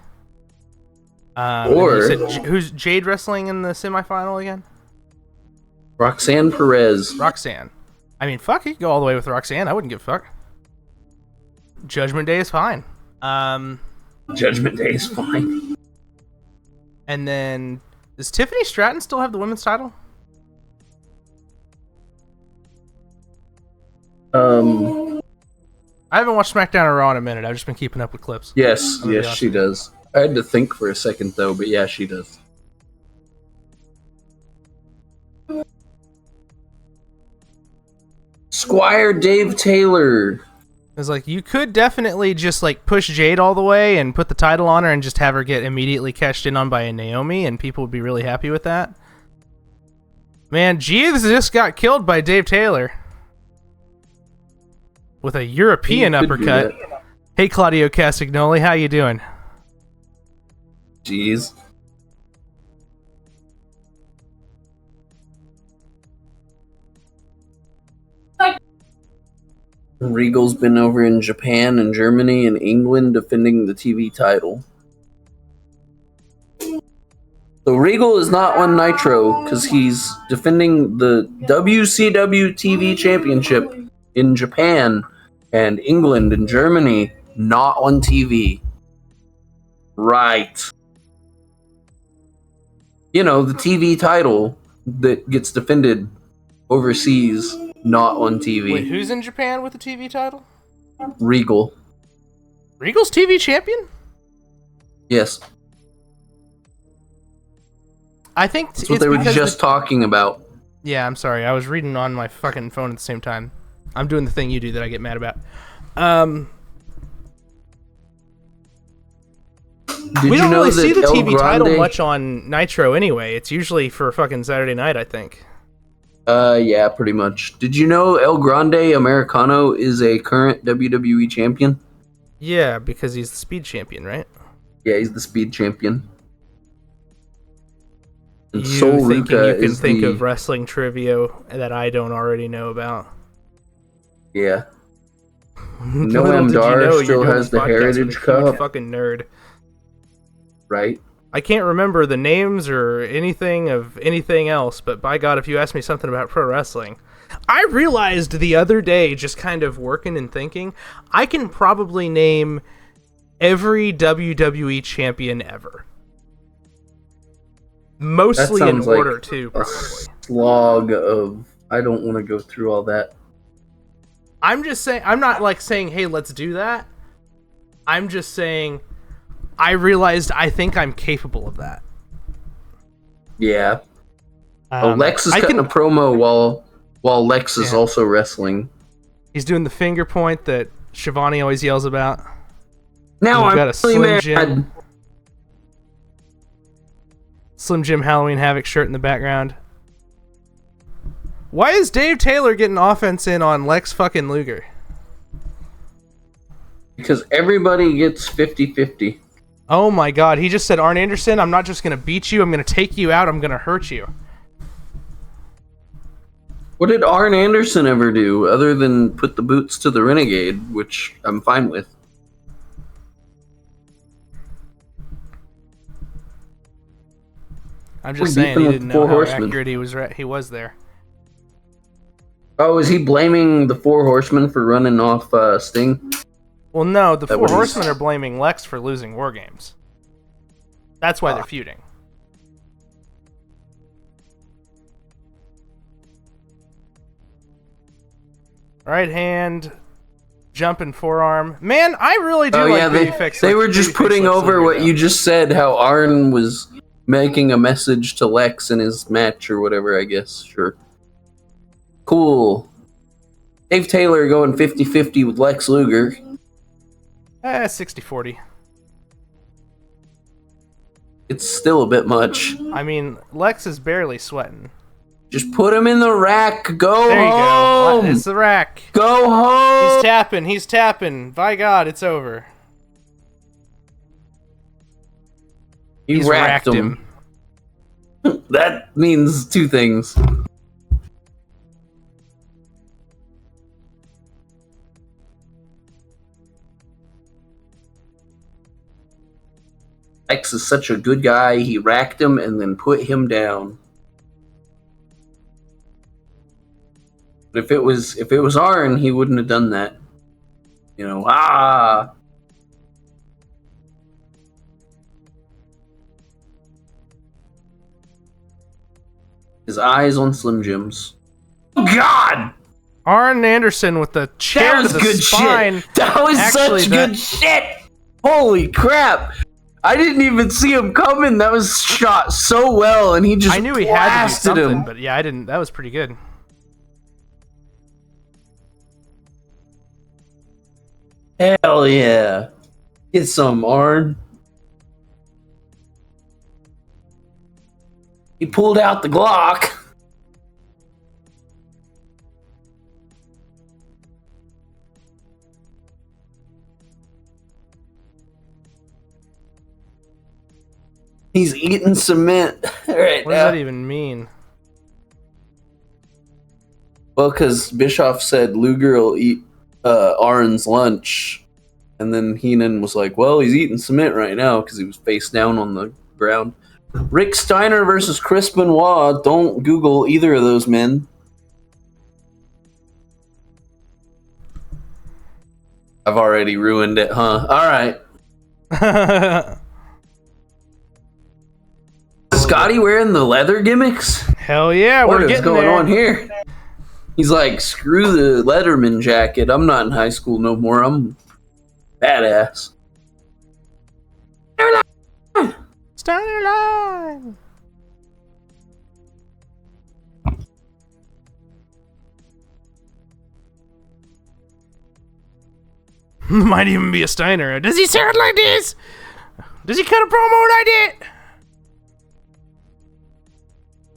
Or... who's Jade wrestling in the semifinal again? Roxanne Perez. Roxanne. I mean, fuck, you could go all the way with Roxanne. I wouldn't give a fuck. Judgment Day is fine. Judgment Day is fine. And then, does Tiffany Stratton still have the women's title? I haven't watched SmackDown or Raw in a minute. I've just been keeping up with clips. Yes, she does. I had to think for a second though, but yeah, she does. Squire Dave Taylor. It's like, you could definitely just like push Jade all the way and put the title on her and just have her get immediately cashed in on by a Naomi, and people would be really happy with that. Man, Jeeves just got killed by Dave Taylor with a European uppercut. Hey, Claudio Castagnoli, how you doing? Jeez. Regal's been over in Japan and Germany and England defending the TV title. So Regal is not on Nitro because he's defending the WCW TV Championship in Japan and England and Germany, not on TV. Right. You know, the TV title that gets defended overseas, not on TV. Wait, who's in Japan with the TV title? Regal. Regal's TV champion? Yes. I think that's what they were just talking about. Yeah, I'm sorry. I was reading on my fucking phone at the same time. I'm doing the thing you do that I get mad about. We don't really see the TV title much on Nitro anyway. It's usually for fucking Saturday night, I think. Yeah, pretty much. Did you know El Grande Americano is a current WWE champion? Yeah, because he's the speed champion, right? Yeah, he's the speed champion. And you can think of wrestling trivia that I don't already know about. Yeah. Noam Dar still has the Heritage Cup. Fucking nerd. Right? I can't remember the names or anything of anything else, but by God, if you ask me something about pro wrestling, I realized the other day, just kind of working and thinking, I can probably name every WWE champion ever. Mostly in order, like too, probably. A slog of... I don't want to go through all that. I'm just saying... I'm not, like, saying, hey, let's do that. I'm just saying... I realized I think I'm capable of that. Yeah. Lex is cutting a promo while Lex is also wrestling. He's doing the finger point that Shivani always yells about. Now We've I'm got a really Slim mad. Jim. Slim Jim Halloween Havoc shirt in the background. Why is Dave Taylor getting offense in on Lex fucking Luger? Because everybody gets 50-50. Oh my god, he just said, Arn Anderson, I'm not just going to beat you, I'm going to take you out, I'm going to hurt you. What did Arn Anderson ever do other than put the boots to the Renegade, which I'm fine with? I'm just We're saying beefing he with didn't the know Four how Horsemen. accurate he was there. Oh, is he blaming the Four Horsemen for running off Sting? Well, no, the That Four what he's- Horsemen are blaming Lex for losing War Games. That's why they're feuding. Right hand, jumping forearm. Man, I really do like babyface. they were just putting over what you just said, how Arn was making a message to Lex in his match or whatever, I guess. Sure. Cool. Dave Taylor going 50-50 with Lex Luger. 60-40. It's still a bit much. I mean, Lex is barely sweating. Just put him in the rack. Go There you home. go. It's the rack. Go home. He's tapping. By God, it's over. He's racked him. That means two things. Lex is such a good guy. He racked him and then put him down. But if it was Arn, he wouldn't have done that. You know, His eyes on Slim Jim's. Oh, God! Arn Anderson with the chair to the spine. Shit. That was Actually, such good shit! Holy crap! I didn't even see him coming. That was shot so well, and he just I knew he had to do blasted something, him. but yeah, I didn't. That was pretty good. Hell yeah. Get some, Arn. He pulled out the Glock. He's eating cement right What now. does that even mean? Well, because Bischoff said Luger will eat Arn's lunch, and then Heenan was like, well, he's eating cement right now because he was face down on the ground. Rick Steiner versus Chris Benoit. Don't Google either of those men. I've already ruined it, huh? Alright. Scotty wearing the leather gimmicks? Hell yeah, What we're is getting going there. on here? He's like, screw the Letterman jacket. I'm not in high school no more. I'm badass. Steiner line. Might even be a Steiner. Does he sound like this? Does he cut a promo like that?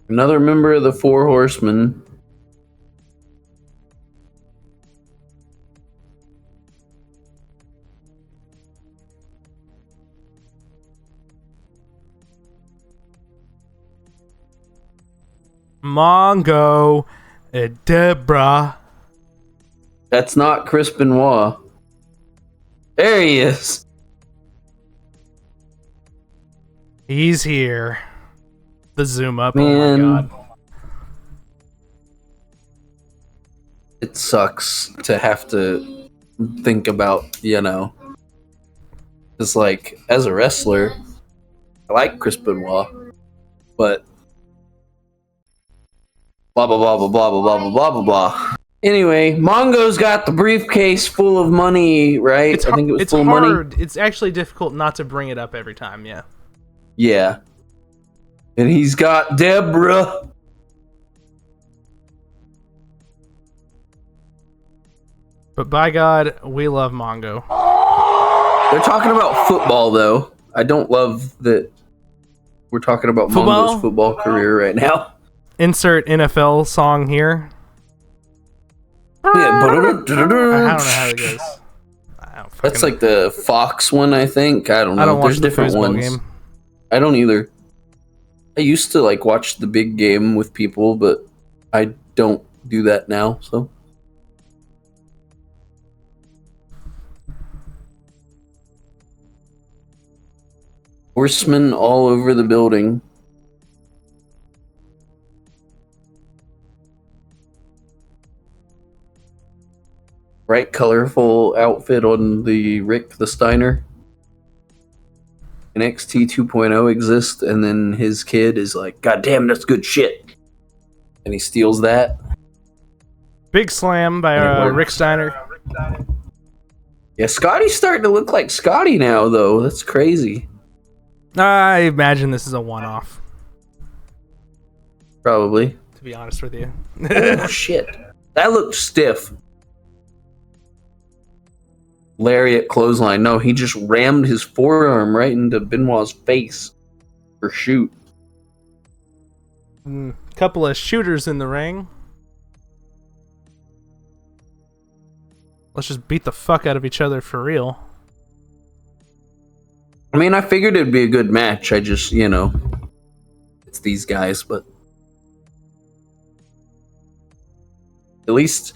Another member of the Four Horsemen. Mongo. Deborah. That's not Chris Benoit. There he is. He's here. The zoom up. Man. Oh my god. It sucks to have to think about, you know. It's like, as a wrestler, I like Chris Benoit, but blah blah blah blah blah blah blah blah blah blah. Anyway, Mongo's got the briefcase full of money, right? I think it was It's full of hard. money. It's actually difficult not to bring it up every time, yeah. Yeah. And he's got Deborah. But by God, we love Mongo. They're talking about football, though. I don't love that we're talking about Mongo's football career right now. Insert NFL song here. Yeah, I don't know how it goes. That's like the Fox one, I think. I don't know. I don't watch There's the different foosball ones. game. I don't either. I used to like watch the big game with people, but I don't do that now. So. Horsemen all over the building. Bright, colorful outfit on the Rick the Steiner. NXT 2.0 exists, and then his kid is like, "God damn, that's good shit," and he steals that. Big slam by Rick Steiner. Yeah, Scotty's starting to look like Scotty now, though. That's crazy. I imagine this is a one-off. Probably. To be honest with you. Oh shit, that looked stiff. Lariat clothesline. No, he just rammed his forearm right into Benoit's face for shoot. Couple of shooters in the ring. Let's just beat the fuck out of each other for real. I mean, I figured it'd be a good match. I just, it's these guys, but at least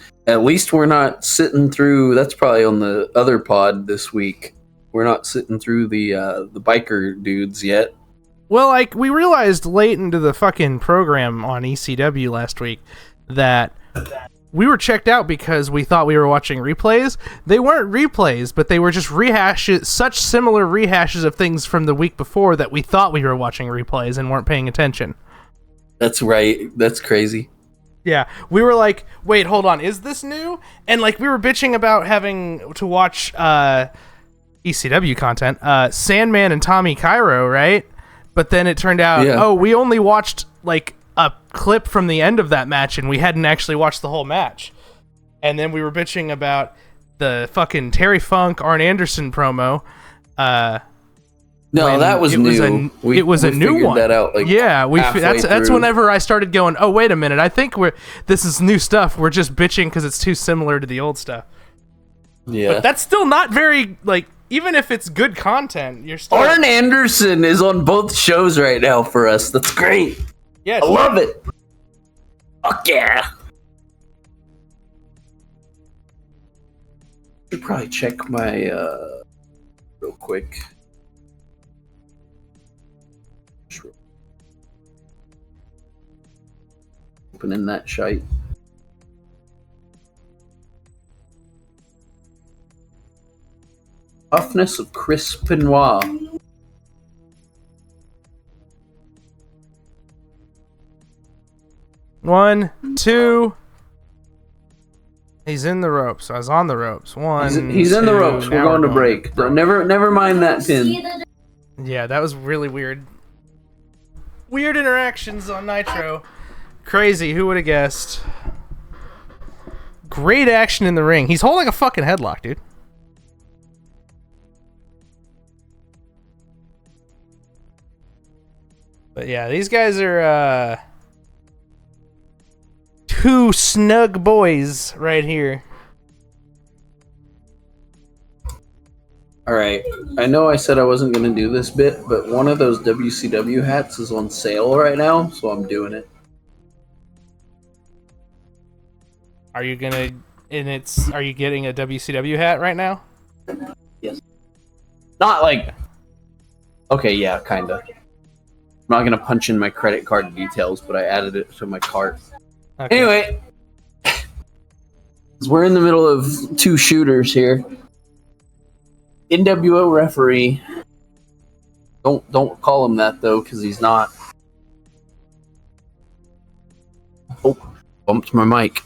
we're not sitting through. That's probably on the other pod this week. We're not sitting through the biker dudes yet. Well, like we realized late into the fucking program on ECW last week that we were checked out because we thought we were watching replays. They weren't replays, but they were just rehashes, such similar rehashes of things from the week before that we thought we were watching replays and weren't paying attention. That's right. That's crazy. Yeah, we were like, wait, hold on, is this new? And like we were bitching about having to watch ECW content, Sandman and Tommy Cairo, right? But then it turned out, we only watched like a clip from the end of that match and we hadn't actually watched the whole match. And then we were bitching about the fucking Terry Funk, Arn Anderson promo. No, that was new. It was a new one. That out, like, that's whenever I started going, oh wait a minute, I think this is new stuff. We're just bitching because it's too similar to the old stuff. Yeah, but that's still not very like. Even if it's good content, you're still. Arn Anderson is on both shows right now for us. That's great. Yeah, I love it. Fuck yeah. Should probably check my real quick. Opening that shite. Toughness of Chris Benoit. One, two. He's in the ropes. I was on the ropes. He's in the ropes. We're going to break. Never mind that pin. Yeah, that was really weird. Weird interactions on Nitro. Crazy. Who would have guessed? Great action in the ring. He's holding a fucking headlock, dude. But yeah, these guys are two snug boys right here. Alright, I know I said I wasn't going to do this bit, but one of those WCW hats is on sale right now, so I'm doing it. Are you getting a WCW hat right now? Yes. Not like... Okay, yeah, kinda. I'm not going to punch in my credit card details, but I added it to my cart. Okay. Anyway, we're in the middle of two shooters here. NWO referee. Don't call him that though, because he's not. Oh, bumped my mic.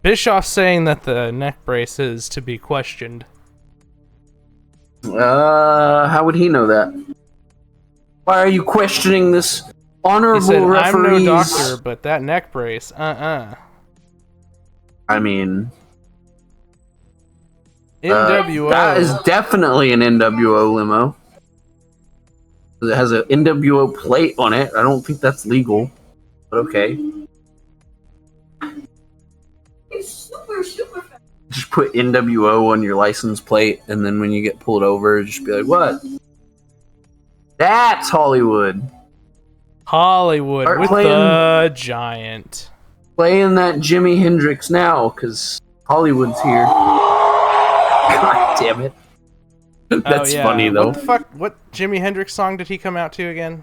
Bischoff's saying that the neck brace is to be questioned. How would he know that? Why are you questioning this He honorable said, referees? I'm no doctor, but that neck brace, I mean, NWO. that is definitely an NWO limo. It has an NWO plate on it. I don't think that's legal, but okay. Just put NWO on your license plate, and then when you get pulled over, just be like, "What? That's Hollywood." Hollywood Start with playing- the giant. Playing that Jimi Hendrix now, because Hollywood's here. God damn it. That's funny, though. What the fuck? What Jimi Hendrix song did he come out to again?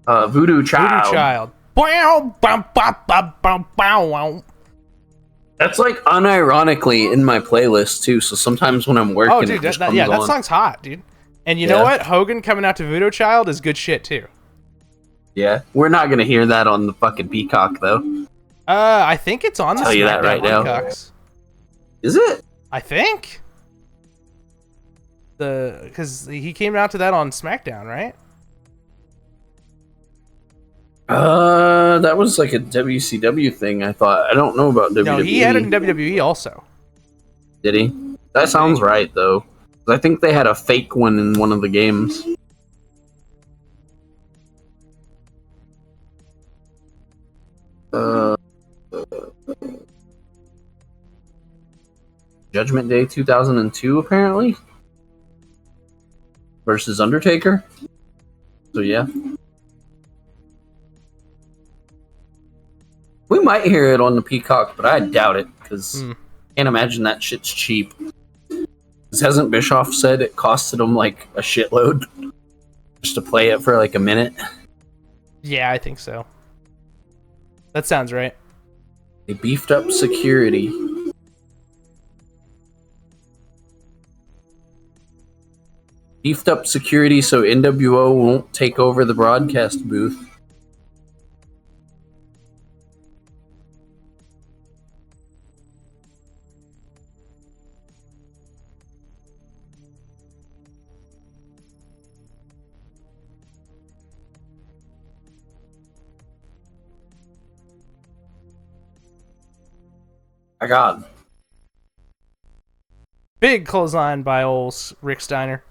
Voodoo Child. Voodoo Child. Bow, bow, bow, bow, bow, bow. That's like unironically in my playlist too. So sometimes when I'm working, Oh, dude, it just that comes on. song's hot, dude. And you know what? Hogan coming out to Voodoo Child is good shit too. Yeah, we're not gonna hear that on the fucking Peacock though. I think it's on the Tell you that SmackDown right now. Peacocks. Is it? I think. Because he came out to that on SmackDown, right? That was like a WCW thing. I thought. I don't know about WWE. No, he had it in WWE also. Did he? That sounds right though. I think they had a fake one in one of the games. Judgment Day 2002 apparently versus Undertaker. So yeah, we might hear it on the Peacock, but I doubt it because can't imagine that shit's cheap. Because hasn't Bischoff said it costed him like a shitload just to play it for like a minute? Yeah, I think so. That sounds right. They beefed up security. Beefed up security so NWO won't take over the broadcast booth. My God. Big clothesline by old Rick Steiner.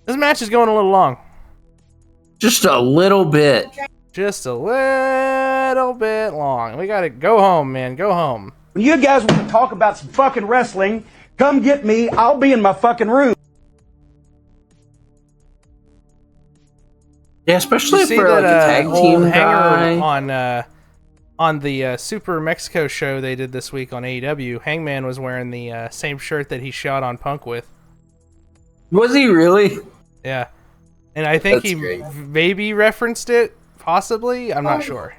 This match is going a little long. Just a little bit. Just a little bit long. We gotta go home, man. Go home. When you guys want to talk about some fucking wrestling, come get me. I'll be in my fucking room. Yeah, especially You see for that, like a tag team old guy. hanger on the Super Mexico show they did this week on AEW. Hangman was wearing the same shirt that he shot on Punk with. Was he really? Yeah, and I think That's he great. maybe referenced it, possibly. I'm not sure,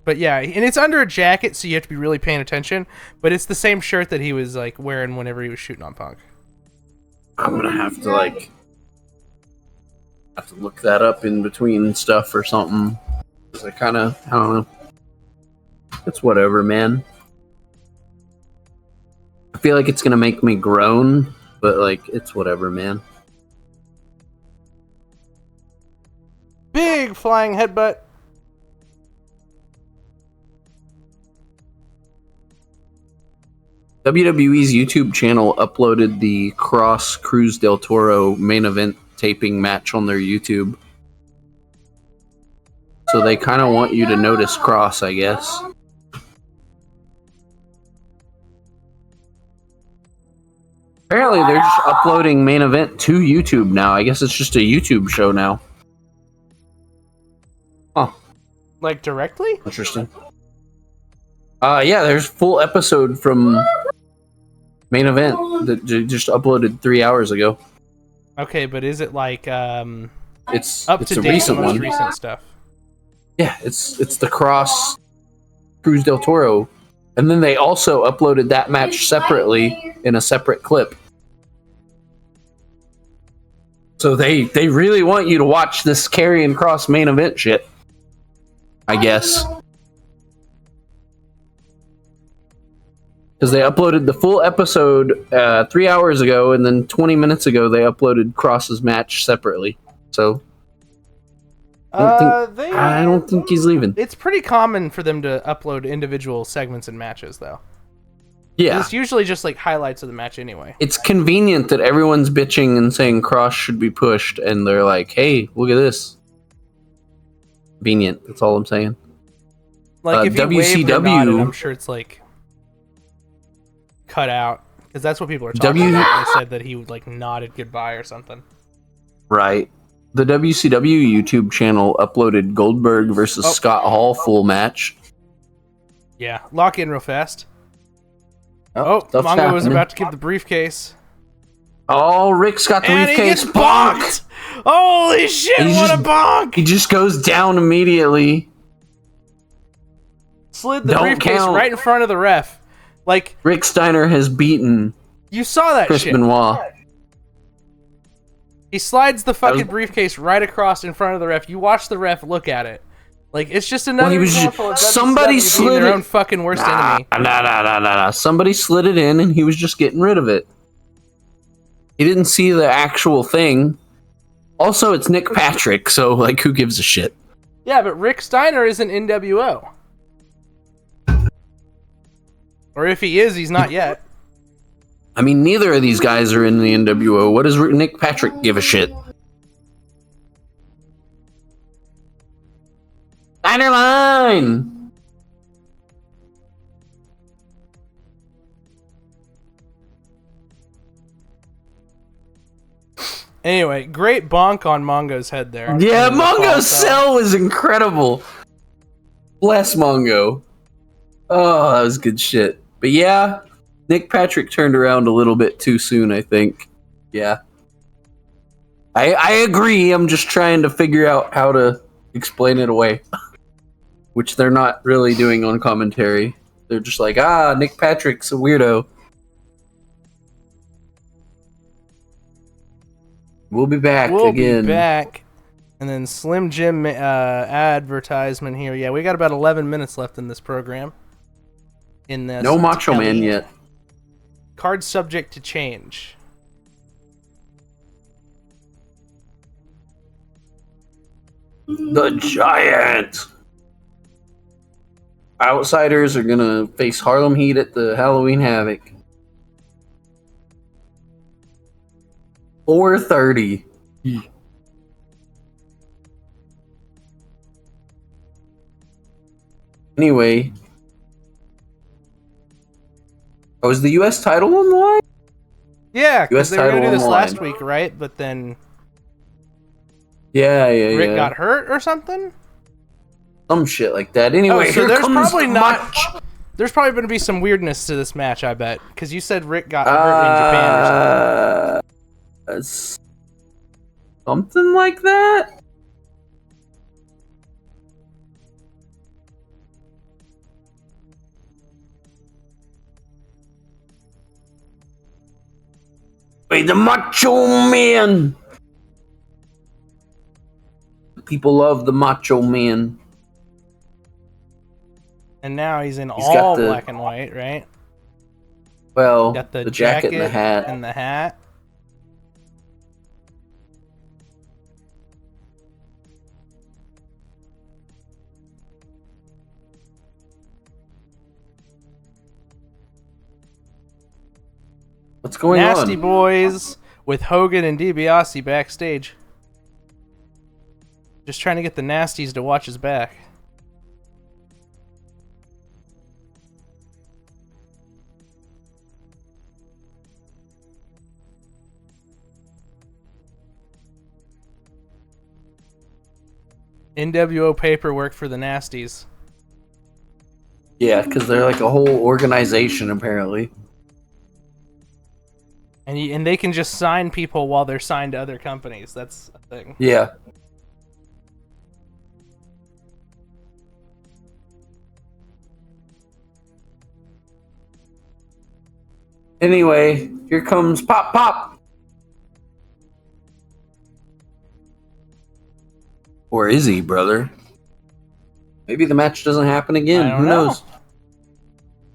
but yeah, and it's under a jacket, so you have to be really paying attention. But it's the same shirt that he was like wearing whenever he was shooting on Punk. I'm gonna have to look that up in between stuff or something. 'Cause I don't know. It's whatever, man. I feel like it's gonna make me groan, but like it's whatever, man. Big flying headbutt. WWE's YouTube channel uploaded the Cross Cruz del Toro main event taping match on their YouTube. So they kind of want you to notice Cross, I guess. Apparently they're just uploading main event to YouTube now. I guess it's just a YouTube show now. Huh. Like directly? Interesting. Yeah, there's full episode from main event that just uploaded 3 hours ago. Okay, but is it like It's up it's to a date, recent most one. recent stuff? Yeah, it's the Cross Cruz del Toro, and then they also uploaded that match separately in a separate clip. So they really want you to watch this Karrion Kross main event shit, I guess. Because they uploaded the full episode 3 hours ago, and then 20 minutes ago they uploaded Cross's match separately. So I don't think he's leaving. It's pretty common for them to upload individual segments and matches, though. Yeah. It's usually just like highlights of the match anyway. It's convenient that everyone's bitching and saying Cross should be pushed, and they're like, hey, look at this. Convenient, that's all I'm saying. Like, if you waved or WCW, nodded, I'm sure it's like cut out, because that's what people are talking about. They said that he like nodded goodbye or something. Right. The WCW YouTube channel uploaded Goldberg versus Scott Hall full match. Yeah, lock in real fast. Stuff's Mongo was happening. about to give the briefcase. Oh, Rick's got the And he briefcase. gets bonked! Holy shit, what a bonk! He just goes down immediately. Slid the Don't briefcase count. right in front of the ref. Like, Rick Steiner has beaten you saw that Chris shit. Benoit. He slides the fucking briefcase right across in front of the ref. You watch the ref look at it. Like, it's just another example of somebody WCW being slid their it. own fucking worst enemy. Nah. Somebody slid it in, and he was just getting rid of it. He didn't see the actual thing. Also, it's Nick Patrick, so, like, who gives a shit? Yeah, but Rick Steiner isn't NWO. Or if he is, he's not yet. I mean, neither of these guys are in the NWO. What does Nick Patrick give a shit? Steiner line! Anyway, great bonk on Mongo's head there. Yeah, And then the Mongo's fall cell was incredible. Bless Mongo. Oh, that was good shit. But yeah, Nick Patrick turned around a little bit too soon, I think. Yeah. I agree. I'm just trying to figure out how to explain it away. Which they're not really doing on commentary. They're just like, Nick Patrick's a weirdo. We'll be back We'll again. be back. And then Slim Jim advertisement here. Yeah, we got about 11 minutes left in this program. In this No Macho Man yet. Card subject to change. The Giant. Outsiders are gonna face Harlem Heat at the Halloween Havoc. 4:30. Anyway. Oh, is the U.S. title on the line? Yeah, because US they were going to title do this on the last line. week, right? But then Yeah. Rick got hurt or something? Some shit like that. Anyway, so here there's comes probably not. There's probably going to be some weirdness to this match, I bet. Because you said Rick got hurt in Japan or something. Something like that? Hey, the Macho Man! People love the Macho Man. And now he's in He's got all the- black and white, right? Well, Got the jacket and the hat. And the hat. What's going Nasty on? Boys with Hogan and DiBiase backstage. Just trying to get the Nasties to watch his back. NWO paperwork for the Nasties. Yeah, because they're like a whole organization, apparently. And they can just sign people while they're signed to other companies. That's a thing. Yeah. Anyway, here comes Pop Pop. Or is he, brother? Maybe the match doesn't happen again. I don't Who know. knows?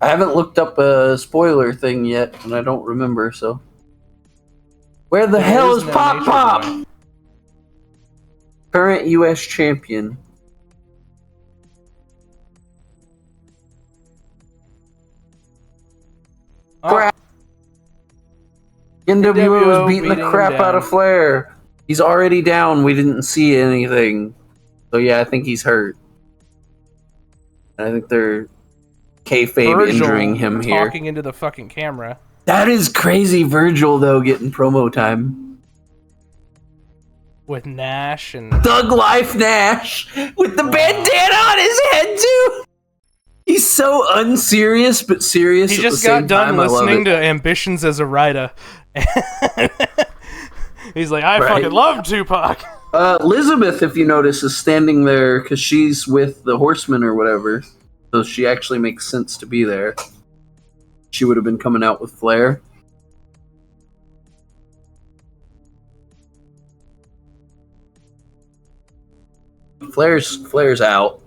I haven't looked up a spoiler thing yet, and I don't remember, so. Where the hell is no Pop Nature Pop? Boy. Current U.S. champion. Oh, NWO was beating the beating crap him out of down. Flair. He's already down. We didn't see anything. So yeah, I think he's hurt. I think they're kayfabe Virgil injuring him here. talking into the fucking camera. That is crazy, Virgil, though, getting promo time. With Nash and... Thug Life Nash with the bandana on his head, too. He's so unserious, but serious. He at just the got same done time. I love listening it. to Ambitions as a Writer. He's like, I Right. fucking love Tupac. Elizabeth, if you notice, is standing there because she's with the Horsemen or whatever. So she actually makes sense to be there. She would have been coming out with Flair. Flair's out.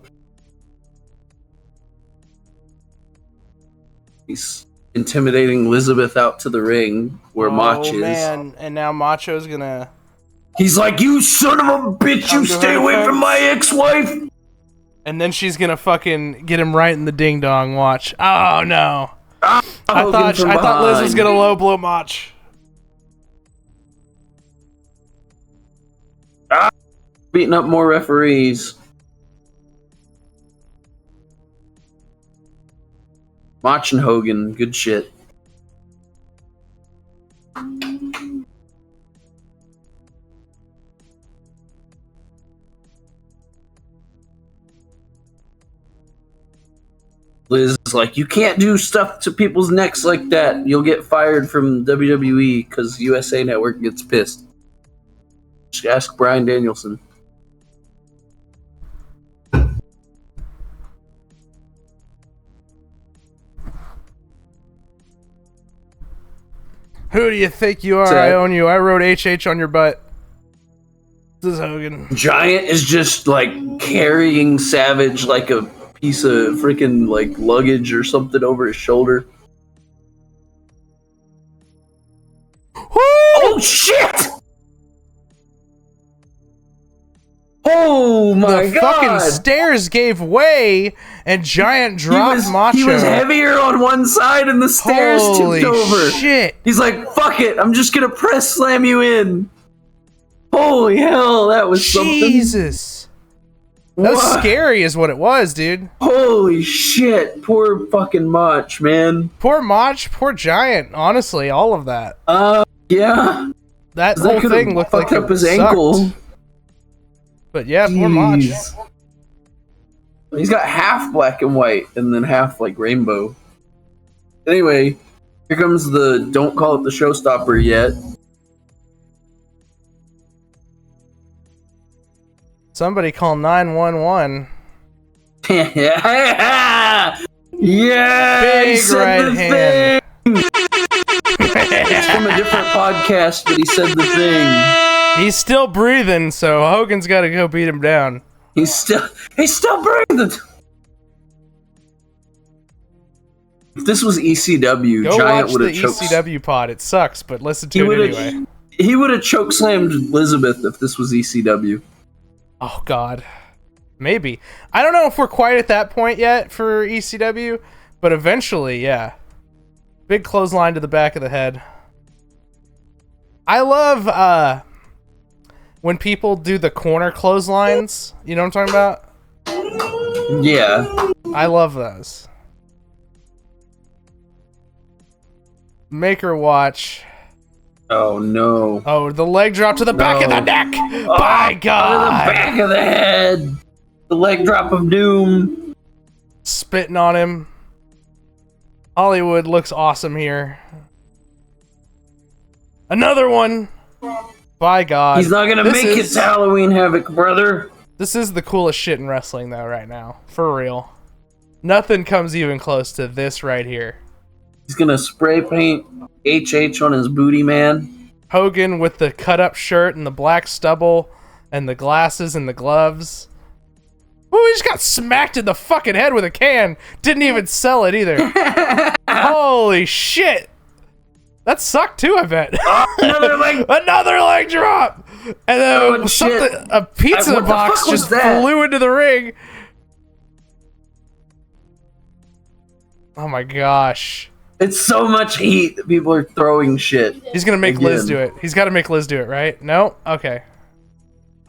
He's intimidating Elizabeth out to the ring where Mach is. Oh, man. And now Macho's gonna... He's like, you son of a bitch, Come you to stay her away from defense. my ex-wife! And then she's gonna fucking get him right in the ding-dong, watch. Oh, no. I thought Liz was gonna low blow Mach. Beating up more referees. Mach and Hogan, good shit. Liz is like, you can't do stuff to people's necks like that. You'll get fired from WWE because USA Network gets pissed. Just ask Bryan Danielson. Who do you think you are? Sad. I own you. I wrote HH on your butt. This is Hogan. Giant is just like carrying Savage like a piece of freaking like luggage or something over his shoulder. Oh shit! Oh my The god! fucking stairs gave way, and Giant dropped Macho. He was heavier on one side, and the stairs Holy tipped over. shit! He's like, "Fuck it, I'm just gonna press slam you in." Holy hell, that was Jesus. something. That was What? scary, is what it was, dude. Holy shit, poor fucking Mach, man. Poor Mach, poor Giant. Honestly, all of that. Yeah. That That whole could've thing looked like fucked up it his sucked. ankle. But yeah, poor Mach. Jeez. He's got half black and white and then half like rainbow. Anyway, here comes the don't call it the showstopper yet. Somebody call 911. Yeah, he Big said right the hand. thing. It's from a different podcast, but he said the thing. He's still breathing, so Hogan's got to go beat him down. He's still breathing. If this was ECW, Go Giant watch would the have choked. ECW pod. It sucks, but listen He to it would anyway. have. He would have chokeslammed Elizabeth if this was ECW. Oh, God. Maybe. I don't know if we're quite at that point yet for ECW, but eventually, yeah. Big clothesline to the back of the head. I love when people do the corner clotheslines. You know what I'm talking about? Yeah. I love those. Make her watch. Oh no. Oh, the leg drop to the back of the neck. By To God. the back of the head. The leg drop of doom. Spitting on him. Hollywood looks awesome here. Another one. By God. He's not gonna This make it is- to Halloween Havoc, brother. This is the coolest shit in wrestling, though, right now. For real. Nothing comes even close to this right here. He's gonna spray paint HH on his booty, man. Hogan with the cut-up shirt and the black stubble and the glasses and the gloves. Oh, he just got smacked in the fucking head with a can. Didn't even sell it either. Holy shit! That sucked too, I bet. Another leg. Another leg drop! And then a pizza box just flew into the ring. Oh my gosh. It's so much heat that people are throwing shit. He's gonna make Liz do it. He's gotta make Liz do it, right? No? Okay.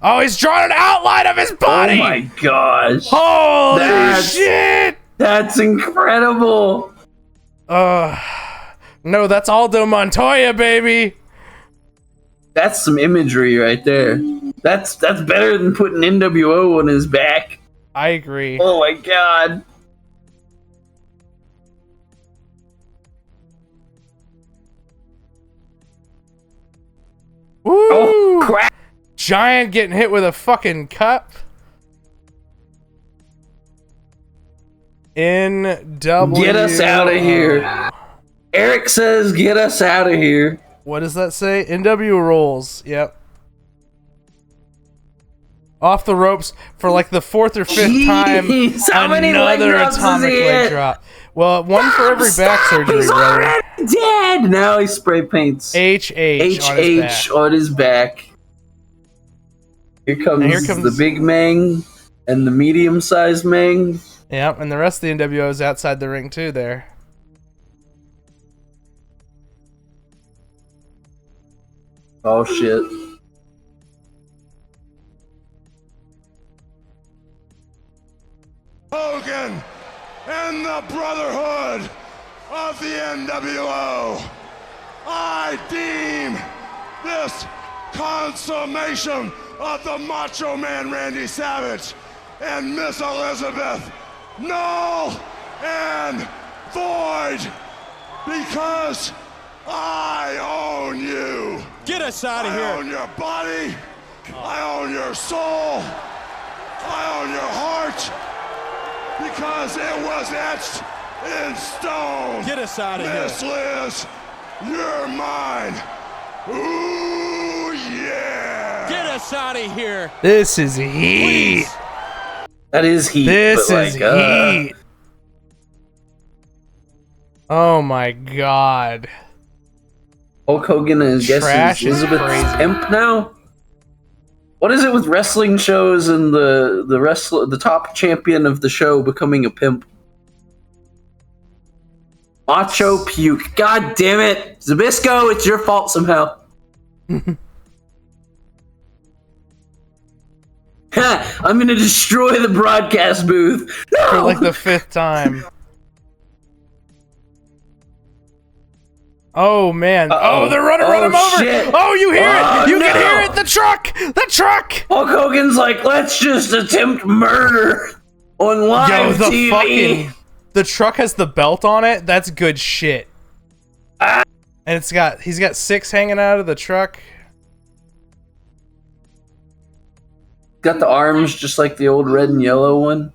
Oh, he's drawn an outline of his body! Oh my gosh. Holy shit! That's incredible. No, that's Aldo Montoya, baby. That's some imagery right there. That's better than putting NWO on his back. I agree. Oh my god. Woo! Oh crap. Giant getting hit with a fucking cup. NWO. Get us out of here. Eric says, get us out of here. What does that say? NW rolls. Yep. Off the ropes for like the 4th or 5th time. How many another leg atomic leg drop. Well, one for every back surgery, He's brother. already dead. Now he spray paints HH on his back. Here comes the big Mang and the medium-sized Mang. Yep, and the rest of the NWO is outside the ring too there. Oh shit. Hogan and the Brotherhood of the NWO. I deem this consummation of the Macho Man Randy Savage and Miss Elizabeth null and void because I own you. Get us out of here. I own your body. I own your soul. I own your heart because it was etched in stone. Get us out of here. Miss Liz, you're mine. Ooh, yeah. Get us out of here. This is heat. Please. That is heat. This but is heat. Oh my god. Hulk Hogan is guessing Elizabeth's imp now. What is it with wrestling shows and the top champion of the show becoming a pimp? Macho puke. God damn it, Zabisco! It's your fault somehow. I'm gonna destroy the broadcast booth. No! For like the 5th time. Oh man! Oh, they're running him over! Shit. Oh, you hear it! You can no. hear it! The truck! The truck! Hulk Hogan's like, let's just attempt murder on live TV. The truck has the belt on it. That's good shit. And he's got 6 hanging out of the truck. Got the arms just like the old red and yellow one.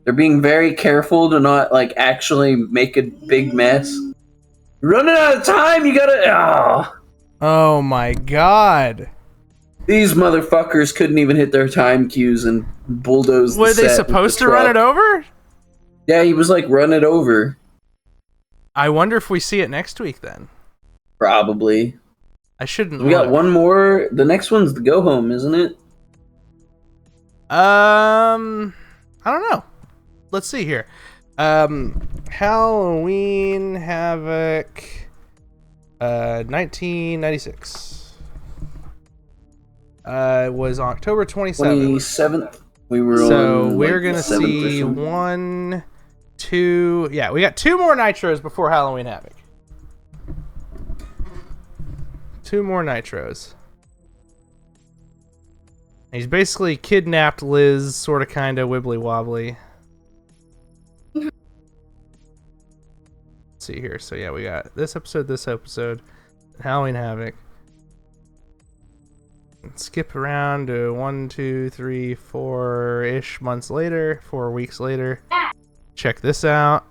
They're being very careful to not like actually make a big mess. Running out of time, you gotta. Oh my god. These motherfuckers couldn't even hit their time cues and bulldoze the Were they set supposed with to the run it truck. over? Yeah, he was like, run it over. I wonder if we see it next week then. Probably. I shouldn't. We got one more. The next one's the go home, isn't it? I don't know. Let's see here. Halloween Havoc 1996 was October 27th. We were so on, we're like, gonna the 7th or see something. 1, 2. Yeah, we got 2 more Nitros before Halloween Havoc. 2 more Nitros. He's basically kidnapped Liz, sort of, kind of, wibbly wobbly. Let's see here. So yeah, we got this episode, Halloween Havoc. Skip around to 1, 2, 3, 4-ish months later, 4 weeks later. Check this out.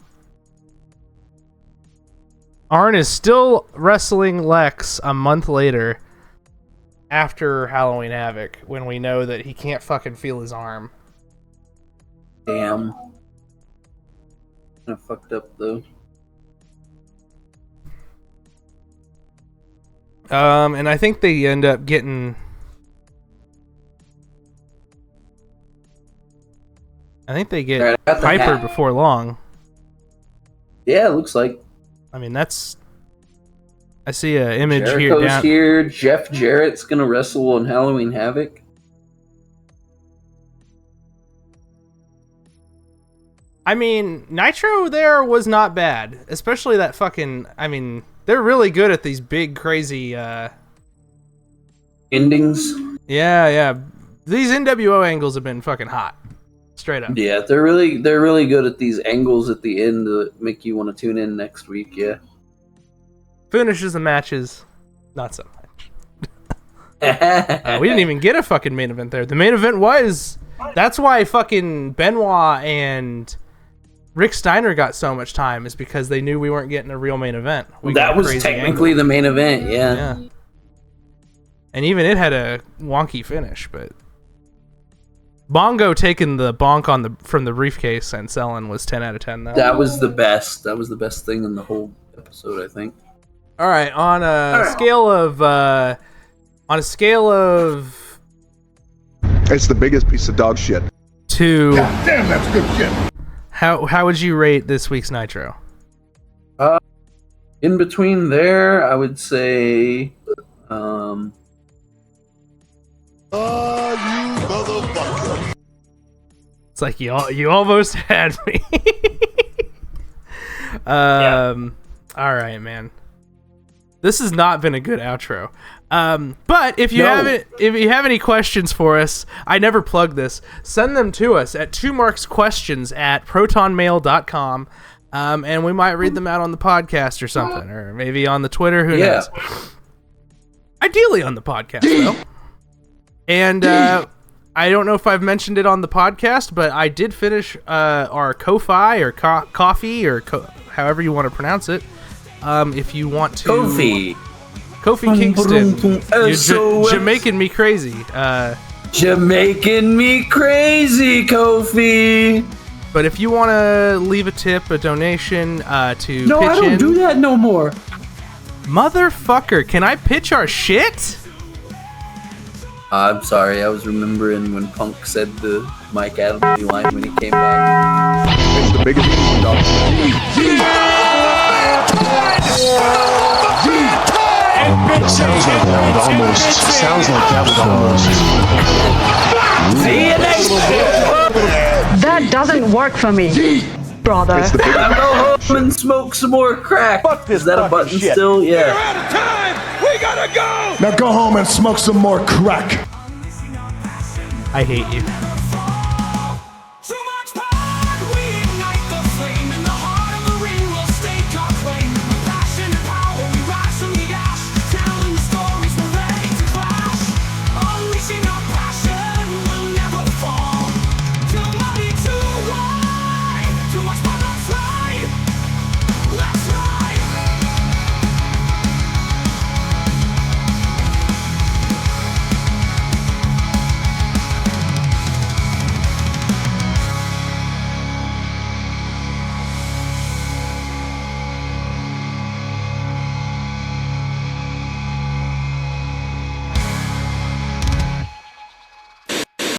Arn is still wrestling Lex a month later after Halloween Havoc when we know that he can't fucking feel his arm. Damn. Kinda fucked up though. And I think they end up getting... I think they get Piper before long. Yeah, it looks like. I mean, that's... I see an image Jericho's here. Jeff Jarrett's going to wrestle on Halloween Havoc. I mean, Nitro there was not bad. Especially that fucking... I mean, they're really good at these big, crazy... endings. Yeah. These NWO angles have been fucking hot. Straight up. Yeah, they're really good at these angles at the end that make you want to tune in next week, yeah. Finishes and matches, not so much. We didn't even get a fucking main event there. The main event was... That's why fucking Benoit and Rick Steiner got so much time, is because they knew we weren't getting a real main event. That was technically the main event, yeah. And even it had a wonky finish, but... Bongo taking the bonk from the briefcase and selling was 10 out of 10 though. That was the best. That was the best thing in the whole episode, I think. All right, on a scale of it's the biggest piece of dog shit. To God damn, that's good shit. How would you rate this week's Nitro? In between there, I would say you motherfucker. It's like you almost had me. All right, man. This has not been a good outro. But if you have any questions for us, I never plug this. Send them to us at 2marksquestions@protonmail.com. And we might read them out on the podcast or something, or maybe on the Twitter. Who knows? Ideally on the podcast, though. And I don't know if I've mentioned it on the podcast, but I did finish our Ko-Fi or coffee or however you want to pronounce it. If you want to... Kofi Kingston. You're Jamaican me crazy. Jamaican me crazy, Kofi. But if you want to leave a tip, a donation to pitch in... No, I don't do that no more. Motherfucker, can I pitch our shit? I'm sorry, I was remembering when Punk said the Mike Adams line when he came back. It's the biggest dog. Sounds like that was almost. See you next week. That doesn't work for me, brother. I'll go home and smoke some more crack. Fuck this. Is that a button shit. still? Yeah. We're out of time. We gotta go. Now go home and smoke some more crack. I hate you.